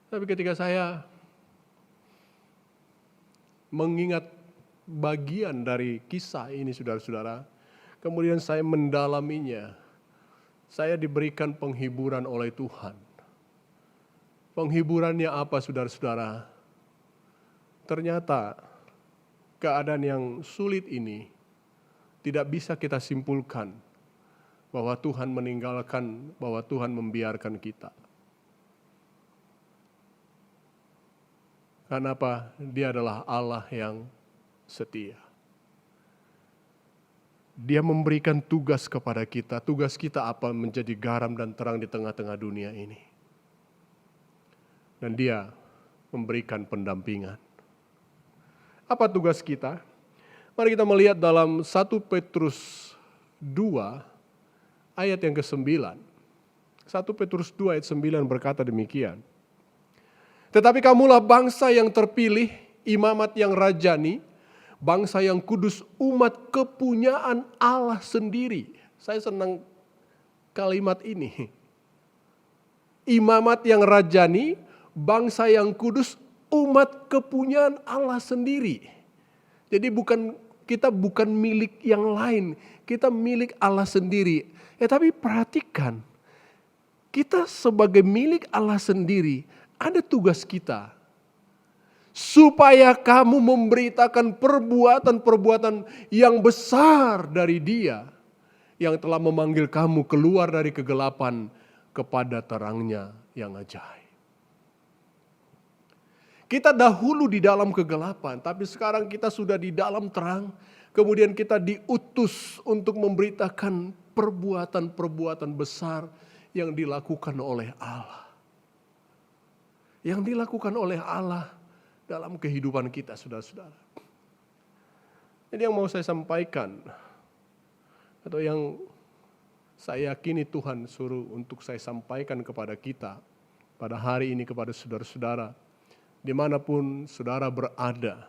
Tapi ketika saya mengingat bagian dari kisah ini saudara-saudara, kemudian saya mendalaminya, saya diberikan penghiburan oleh Tuhan. Penghiburannya apa saudara-saudara? Ternyata keadaan yang sulit ini tidak bisa kita simpulkan bahwa Tuhan meninggalkan, bahwa Tuhan membiarkan kita. Karena apa? Dia adalah Allah yang setia. Dia memberikan tugas kepada kita. Tugas kita apa? Menjadi garam dan terang di tengah-tengah dunia ini. Dan dia memberikan pendampingan. Apa tugas kita? Mari kita melihat dalam 1 Petrus 2 ayat yang ke-9. 1 Petrus 2 ayat 9 berkata demikian. Tetapi kamulah bangsa yang terpilih, imamat yang rajani, bangsa yang kudus, umat kepunyaan Allah sendiri. Saya senang kalimat ini. Imamat yang rajani, bangsa yang kudus, umat kepunyaan Allah sendiri. Jadi kita bukan milik yang lain, kita milik Allah sendiri. Tapi perhatikan, kita sebagai milik Allah sendiri, ada tugas kita. Supaya kamu memberitakan perbuatan-perbuatan yang besar dari Dia, yang telah memanggil kamu keluar dari kegelapan kepada terangnya yang ajaib. Kita dahulu di dalam kegelapan, tapi sekarang kita sudah di dalam terang. Kemudian kita diutus untuk memberitakan perbuatan-perbuatan besar yang dilakukan oleh Allah. Yang dilakukan oleh Allah dalam kehidupan kita, saudara-saudara. Jadi yang mau saya sampaikan, atau yang saya yakini Tuhan suruh untuk saya sampaikan kepada kita pada hari ini kepada saudara-saudara, dimanapun saudara berada,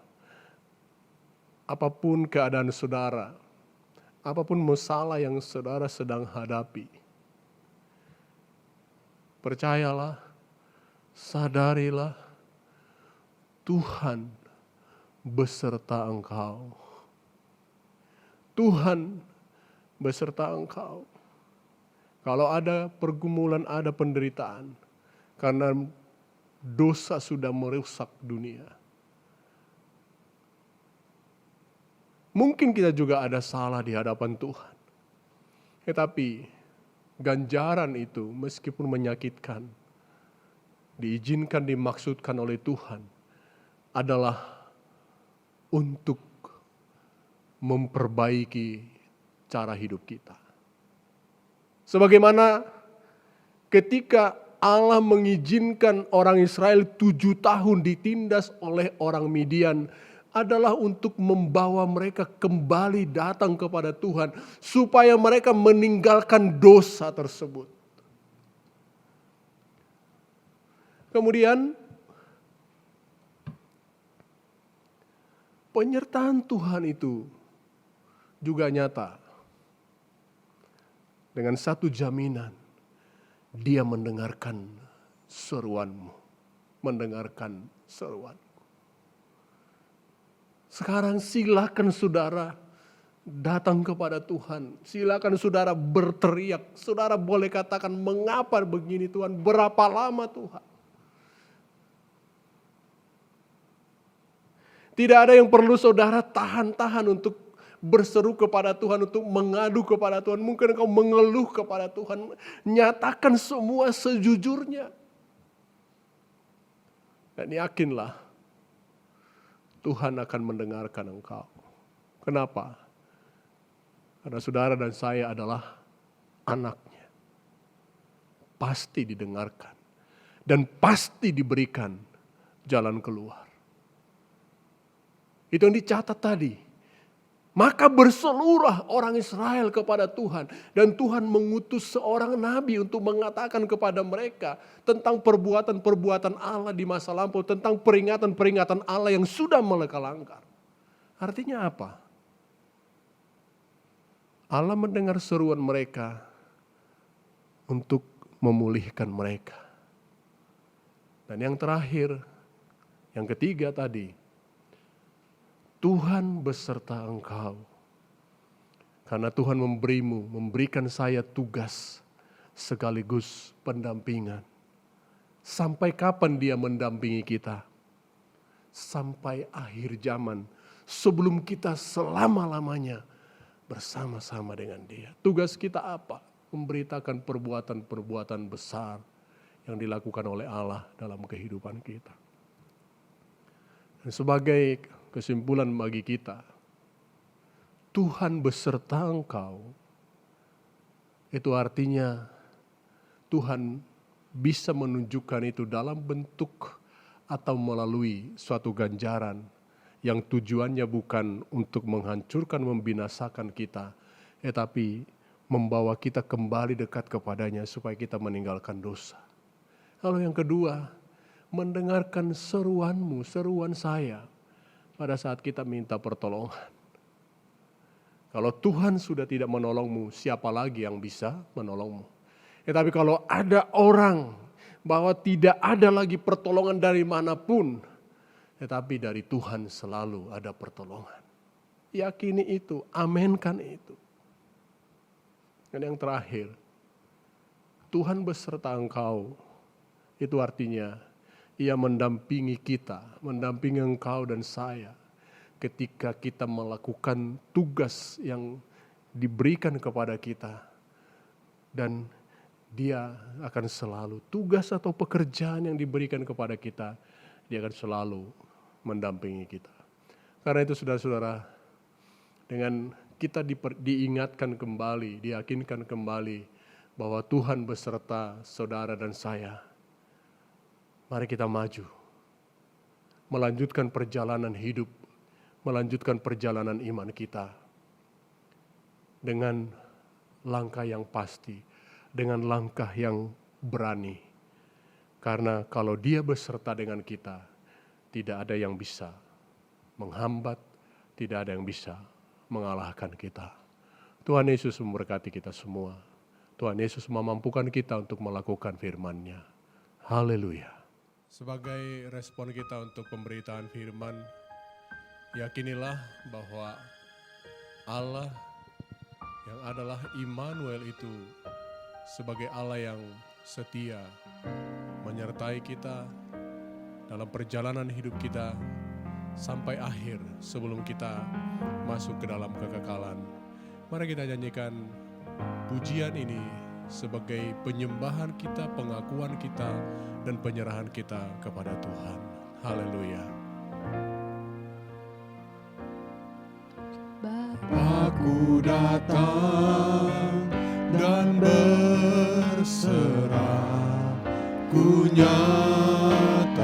apapun keadaan saudara, apapun masalah yang saudara sedang hadapi, percayalah, sadarilah, Tuhan beserta engkau. Tuhan beserta engkau. Kalau ada pergumulan, ada penderitaan, karena dosa sudah merusak dunia. Mungkin kita juga ada salah di hadapan Tuhan. Tetapi ganjaran itu meskipun menyakitkan, diizinkan, dimaksudkan oleh Tuhan, adalah untuk memperbaiki cara hidup kita. Sebagaimana ketika Allah mengizinkan orang Israel 7 tahun ditindas oleh orang Midian, adalah untuk membawa mereka kembali datang kepada Tuhan, supaya mereka meninggalkan dosa tersebut. Kemudian penyertaan Tuhan itu juga nyata dengan satu jaminan. Dia mendengarkan seruanmu, mendengarkan seruanmu. Sekarang silakan saudara datang kepada Tuhan. Silakan saudara berteriak. Saudara boleh katakan, mengapa begini Tuhan? Berapa lama Tuhan? Tidak ada yang perlu saudara tahan-tahan untuk berseru kepada Tuhan, untuk mengadu kepada Tuhan. Mungkin engkau mengeluh kepada Tuhan. Nyatakan semua sejujurnya. Dan yakinlah, Tuhan akan mendengarkan engkau. Kenapa? Karena saudara dan saya adalah anaknya. Pasti didengarkan. Dan pasti diberikan jalan keluar. Itu yang dicatat tadi. Maka berseluruh orang Israel kepada Tuhan. Dan Tuhan mengutus seorang nabi untuk mengatakan kepada mereka tentang perbuatan-perbuatan Allah di masa lampau. Tentang peringatan-peringatan Allah yang sudah mereka langgar. Artinya apa? Allah mendengar seruan mereka untuk memulihkan mereka. Dan yang terakhir, yang ketiga tadi, Tuhan beserta engkau. Karena Tuhan memberikan saya tugas sekaligus pendampingan. Sampai kapan Dia mendampingi kita? Sampai akhir zaman, sebelum kita selama-lamanya bersama-sama dengan Dia. Tugas kita apa? Memberitakan perbuatan-perbuatan besar yang dilakukan oleh Allah dalam kehidupan kita. Dan sebagai kesimpulan bagi kita, Tuhan beserta engkau, itu artinya Tuhan bisa menunjukkan itu dalam bentuk atau melalui suatu ganjaran yang tujuannya bukan untuk menghancurkan, membinasakan kita, tetapi membawa kita kembali dekat kepadanya supaya kita meninggalkan dosa. Lalu yang kedua, mendengarkan seruanmu, seruan saya pada saat kita minta pertolongan. Kalau Tuhan sudah tidak menolongmu, siapa lagi yang bisa menolongmu? Tetapi kalau ada orang bahwa tidak ada lagi pertolongan dari manapun, tetapi dari Tuhan selalu ada pertolongan. Yakini itu, amenkan itu. Dan yang terakhir, Tuhan beserta engkau, itu artinya Ia mendampingi kita, mendampingi engkau dan saya ketika kita melakukan tugas yang diberikan kepada kita. Dan Dia akan selalu, tugas atau pekerjaan yang diberikan kepada kita, Dia akan selalu mendampingi kita. Karena itu saudara-saudara, dengan kita diingatkan kembali, diyakinkan kembali bahwa Tuhan beserta saudara dan saya, mari kita maju, melanjutkan perjalanan hidup, melanjutkan perjalanan iman kita dengan langkah yang pasti, dengan langkah yang berani. Karena kalau Dia beserta dengan kita, tidak ada yang bisa menghambat, tidak ada yang bisa mengalahkan kita. Tuhan Yesus memberkati kita semua. Tuhan Yesus memampukan kita untuk melakukan firman-Nya. Haleluya. Sebagai respon kita untuk pemberitaan firman, yakinilah bahwa Allah yang adalah Immanuel itu sebagai Allah yang setia menyertai kita dalam perjalanan hidup kita sampai akhir sebelum kita masuk ke dalam kekekalan. Mari kita nyanyikan pujian ini sebagai penyembahan kita, pengakuan kita, dan penyerahan kita kepada Tuhan. Haleluya. Bapakku datang dan berserah, ku nyatakan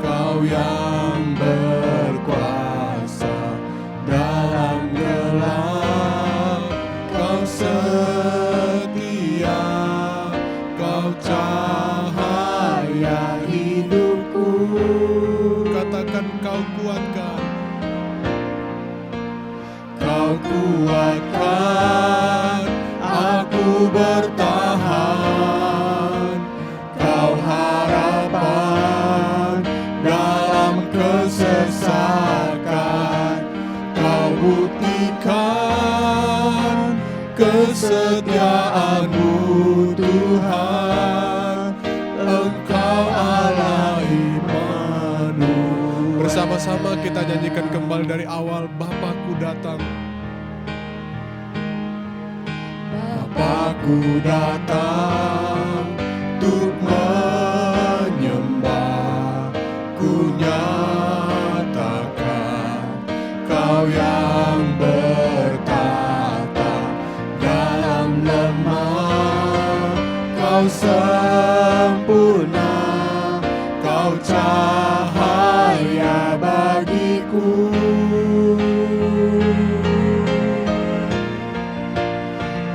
Kau yang berkuasa dalam gelap, Kau setia, Kau cahaya hidupku. Katakan Kau kuatkan, Kau kuatkan aku bertahan, Kau harapan dalam kesesakan, Kau buktikan kesetiaan-Mu Tuhan, Engkau Allah Immanuel. Bersama-sama kita nyanyikan kembali dari awal, Bapakku datang. Bapakku datang untuk menyembah, ku nyatakan Kau yang bertata dalam lemah, Kau sempurna, Kau cahaya bagiku.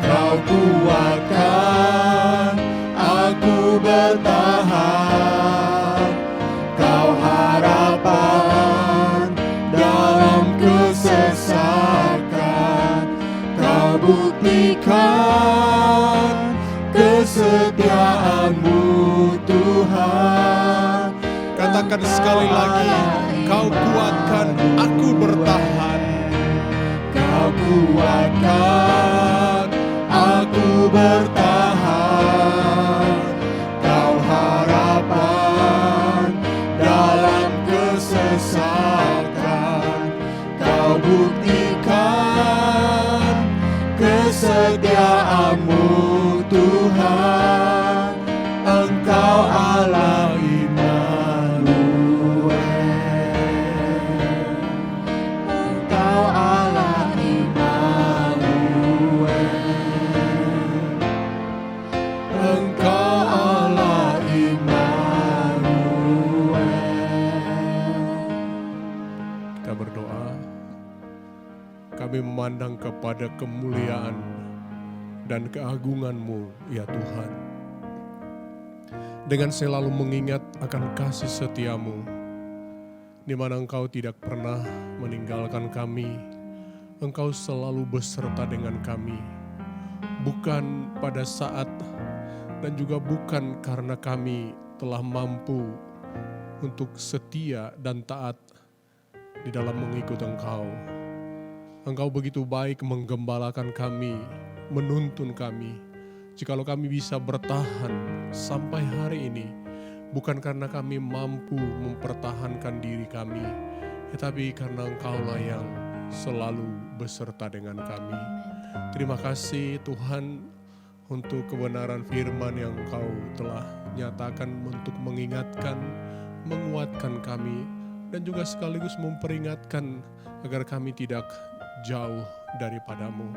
Kau kuatkan aku bertahan, Kau harapan dalam kesesakan, Kau buktikan kesetiaan-Mu Tuhan. Katakan sekali lagi, Kau kuatkan aku bertahan, Kau kuatkan aku bertahan, Kau harapan dalam kesesakan, Kau buktikan kesetiaan-Mu Tuhan, Engkau Allah Immanuel, Engkau Allah Immanuel. kami memandang kepada kemuliaan dan keagungan-Mu, ya Tuhan. Dengan selalu mengingat akan kasih setia-Mu, di mana Engkau tidak pernah meninggalkan kami. Engkau selalu beserta dengan kami, bukan pada saat dan juga bukan karena kami telah mampu untuk setia dan taat di dalam mengikut Engkau. Engkau begitu baik menggembalakan kami, menuntun kami. Jikalau kami bisa bertahan sampai hari ini, bukan karena kami mampu mempertahankan diri kami, tetapi karena Engkau-lah yang selalu beserta dengan kami. Terima kasih Tuhan untuk kebenaran firman yang Engkau telah nyatakan untuk mengingatkan, menguatkan kami, dan juga sekaligus memperingatkan agar kami tidak jauh daripadamu.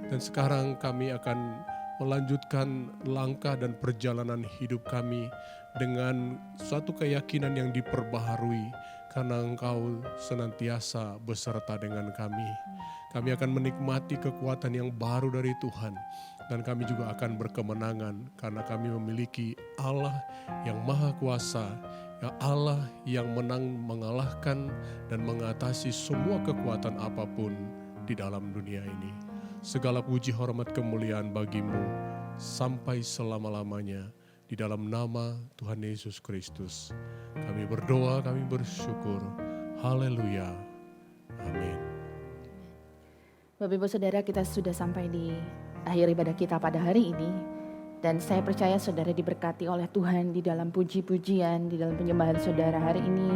Dan sekarang kami akan melanjutkan langkah dan perjalanan hidup kami dengan suatu keyakinan yang diperbaharui, karena Engkau senantiasa beserta dengan kami. Kami akan menikmati kekuatan yang baru dari Tuhan, dan kami juga akan berkemenangan karena kami memiliki Allah yang Maha Kuasa, ya Allah yang menang mengalahkan dan mengatasi semua kekuatan apapun di dalam dunia ini. Segala puji hormat kemuliaan bagi-Mu sampai selama-lamanya. Di dalam nama Tuhan Yesus Kristus kami berdoa, kami bersyukur. Haleluya. Amin. Bapak Ibu Saudara, kita sudah sampai di akhir ibadah kita pada hari ini. Dan saya percaya saudara diberkati oleh Tuhan di dalam puji-pujian, di dalam penyembahan saudara hari ini.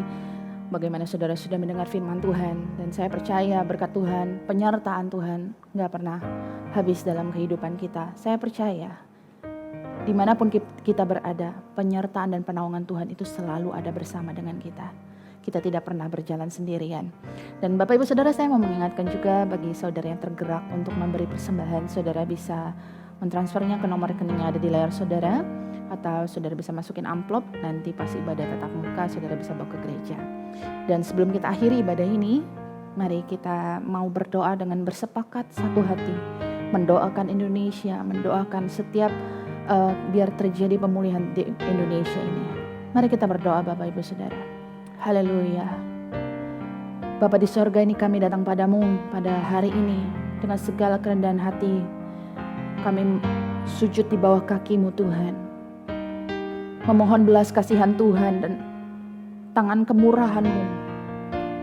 Bagaimana saudara sudah mendengar firman Tuhan. Dan saya percaya berkat Tuhan, penyertaan Tuhan gak pernah habis dalam kehidupan kita. Saya percaya dimanapun kita berada, penyertaan dan penaungan Tuhan itu selalu ada bersama dengan kita. Kita tidak pernah berjalan sendirian. Dan Bapak Ibu Saudara, saya mau mengingatkan juga bagi saudara yang tergerak untuk memberi persembahan, saudara bisa mentransfernya ke nomor rekening yang ada di layar saudara, atau saudara bisa masukin amplop, nanti pas ibadah tatap muka saudara bisa bawa ke gereja. Dan sebelum kita akhiri ibadah ini, mari kita mau berdoa dengan bersepakat satu hati, mendoakan Indonesia, mendoakan setiap biar terjadi pemulihan di Indonesia ini. Mari kita berdoa Bapak Ibu Saudara. Haleluya. Bapa di sorga, ini kami datang padamu pada hari ini dengan segala kerendahan hati. Kami sujud di bawah kaki-Mu Tuhan, memohon belas kasihan Tuhan dan tangan kemurahan-Mu.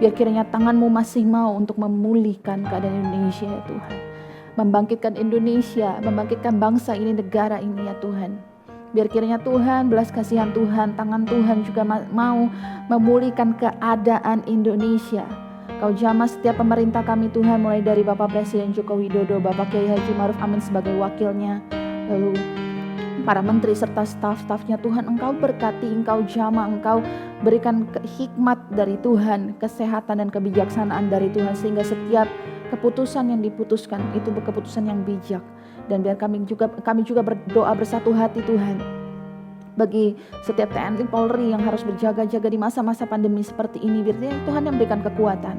Biar kiranya tangan-Mu masih mau untuk memulihkan keadaan Indonesia ya Tuhan. Membangkitkan Indonesia, membangkitkan bangsa ini, negara ini ya Tuhan. Biar kiranya Tuhan, belas kasihan Tuhan, tangan Tuhan juga mau memulihkan keadaan Indonesia. Kau jamah setiap pemerintah kami Tuhan, mulai dari Bapak Presiden Joko Widodo, Bapak Kiai Haji Ma'ruf Amin sebagai wakilnya, lalu para menteri serta staf-stafnya Tuhan, Engkau berkati, Engkau jamah, Engkau berikan hikmat dari Tuhan, kesehatan dan kebijaksanaan dari Tuhan, sehingga setiap keputusan yang diputuskan itu keputusan yang bijak. Dan biar kami juga berdoa bersatu hati Tuhan, bagi setiap TNI Polri yang harus berjaga-jaga di masa-masa pandemi seperti ini, biar Tuhan yang berikan kekuatan.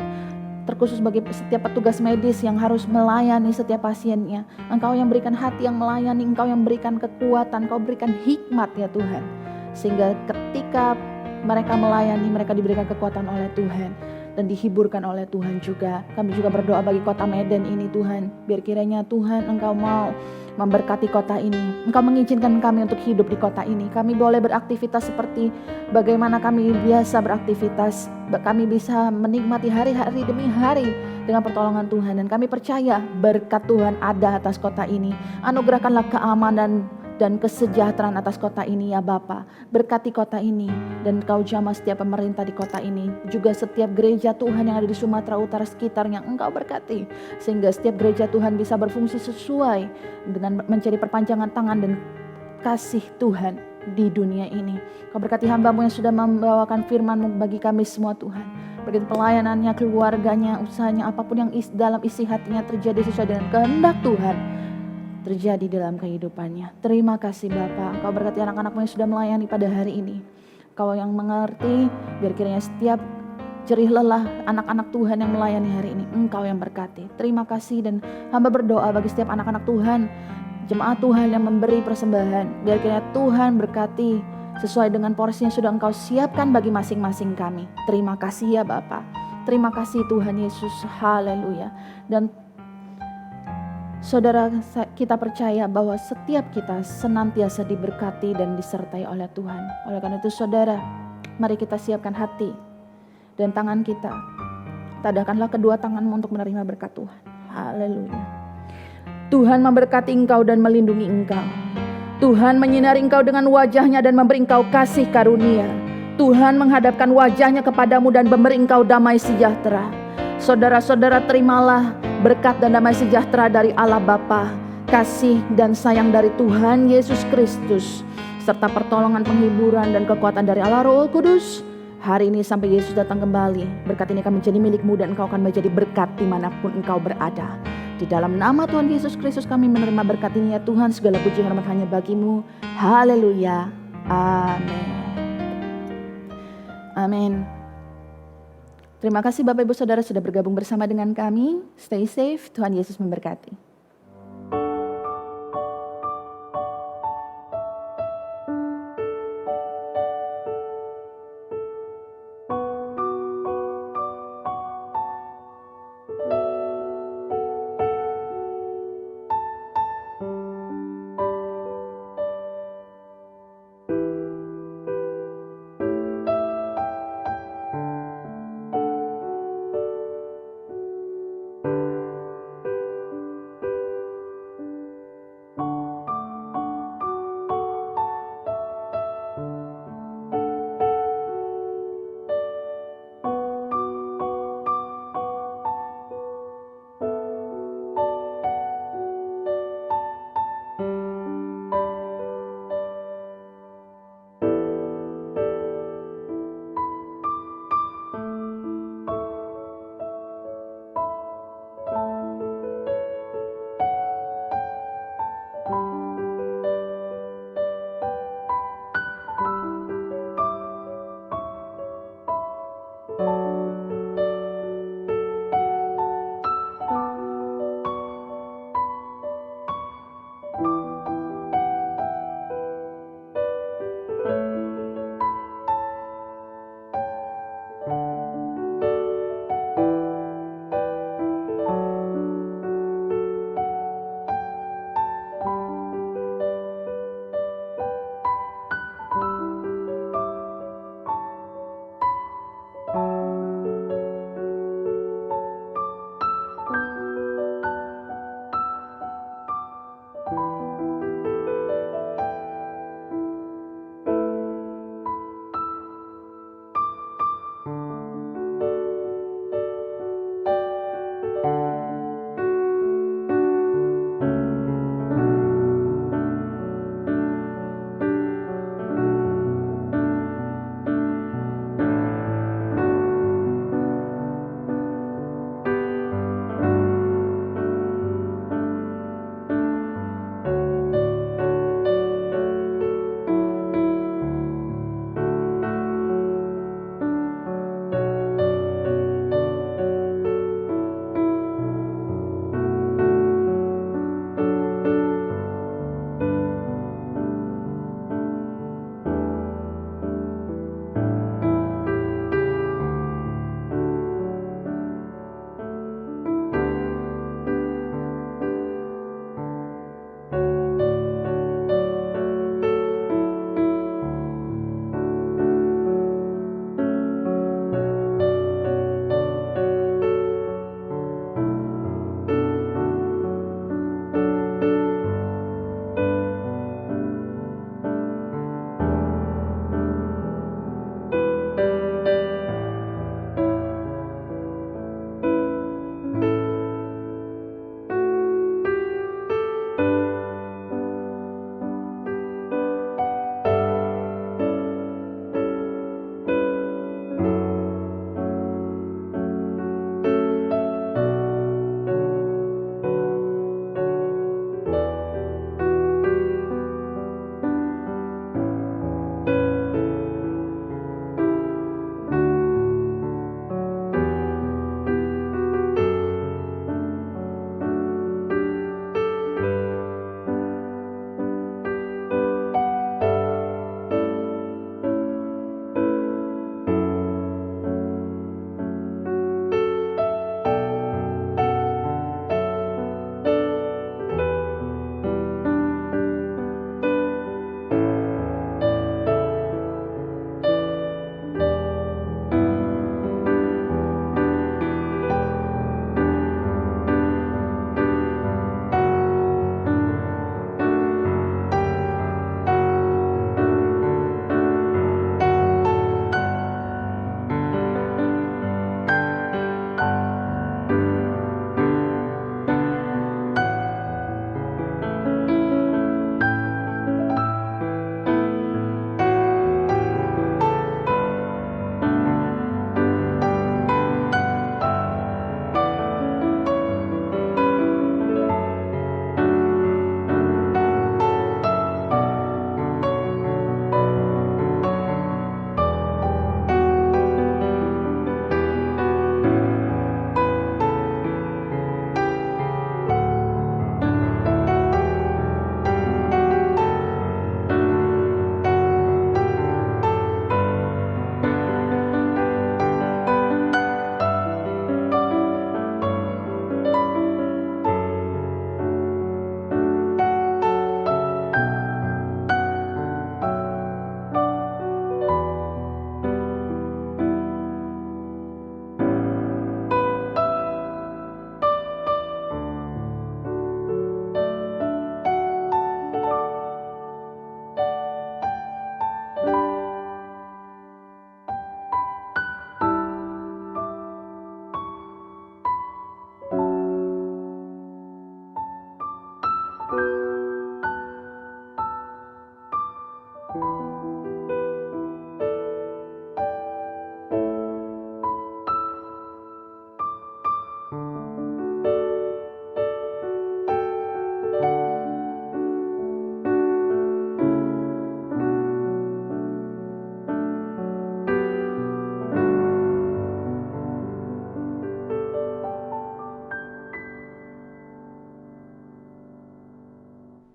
Terkhusus bagi setiap petugas medis yang harus melayani setiap pasiennya, Engkau yang berikan hati yang melayani, Engkau yang berikan kekuatan, Engkau berikan hikmat ya Tuhan. Sehingga ketika mereka melayani, mereka diberikan kekuatan oleh Tuhan dan dihiburkan oleh Tuhan juga. Kami juga berdoa bagi kota Medan ini Tuhan, biar kiranya Tuhan Engkau mau memberkati kota ini. Engkau mengizinkan kami untuk hidup di kota ini. Kami boleh beraktivitas seperti bagaimana kami biasa beraktivitas. Kami bisa menikmati hari-hari demi hari dengan pertolongan Tuhan. Dan kami percaya berkat Tuhan ada atas kota ini. Anugerahkanlah keamanan dan kesejahteraan atas kota ini ya Bapa. Berkati kota ini dan Kau jamah setiap pemerintah di kota ini, juga setiap gereja Tuhan yang ada di Sumatera Utara sekitarnya Engkau berkati, sehingga setiap gereja Tuhan bisa berfungsi sesuai dengan menjadi perpanjangan tangan dan kasih Tuhan di dunia ini. Kau berkati hamba-Mu yang sudah membawakan firman-Mu bagi kami semua Tuhan. Begitu pelayanannya, keluarganya, usahanya, apapun yang dalam isi hatinya terjadi sesuai dengan kehendak Tuhan terjadi dalam kehidupannya. Terima kasih Bapa. Kau berkati anak-anak-Mu yang sudah melayani pada hari ini. Kau yang mengerti, biar kiranya setiap jerih lelah anak-anak Tuhan yang melayani hari ini. Engkau yang berkati. Terima kasih, dan hamba berdoa bagi setiap anak-anak Tuhan, jemaat Tuhan yang memberi persembahan. Biar kiranya Tuhan berkati sesuai dengan porsi yang sudah Engkau siapkan bagi masing-masing kami. Terima kasih ya Bapa. Terima kasih Tuhan Yesus. Haleluya. Dan saudara, kita percaya bahwa setiap kita senantiasa diberkati dan disertai oleh Tuhan. Oleh karena itu saudara, mari kita siapkan hati dan tangan kita. Tadahkanlah kedua tanganmu untuk menerima berkat Tuhan. Haleluya. Tuhan memberkati engkau dan melindungi engkau. Tuhan menyinari engkau dengan wajahnya dan memberi engkau kasih karunia. Tuhan menghadapkan wajahnya kepadamu dan memberi engkau damai sejahtera. Saudara-saudara, terimalah berkat dan damai sejahtera dari Allah Bapa, kasih dan sayang dari Tuhan Yesus Kristus, serta pertolongan, penghiburan dan kekuatan dari Allah Roh Kudus hari ini sampai Yesus datang kembali. Berkat ini akan menjadi milikmu dan engkau akan menjadi berkat dimanapun engkau berada. Di dalam nama Tuhan Yesus Kristus kami menerima berkat ini ya Tuhan. Segala puji hormat hanya bagimu. Haleluya. Amin. Amin. Terima kasih Bapak Ibu Saudara sudah bergabung bersama dengan kami. Stay safe, Tuhan Yesus memberkati.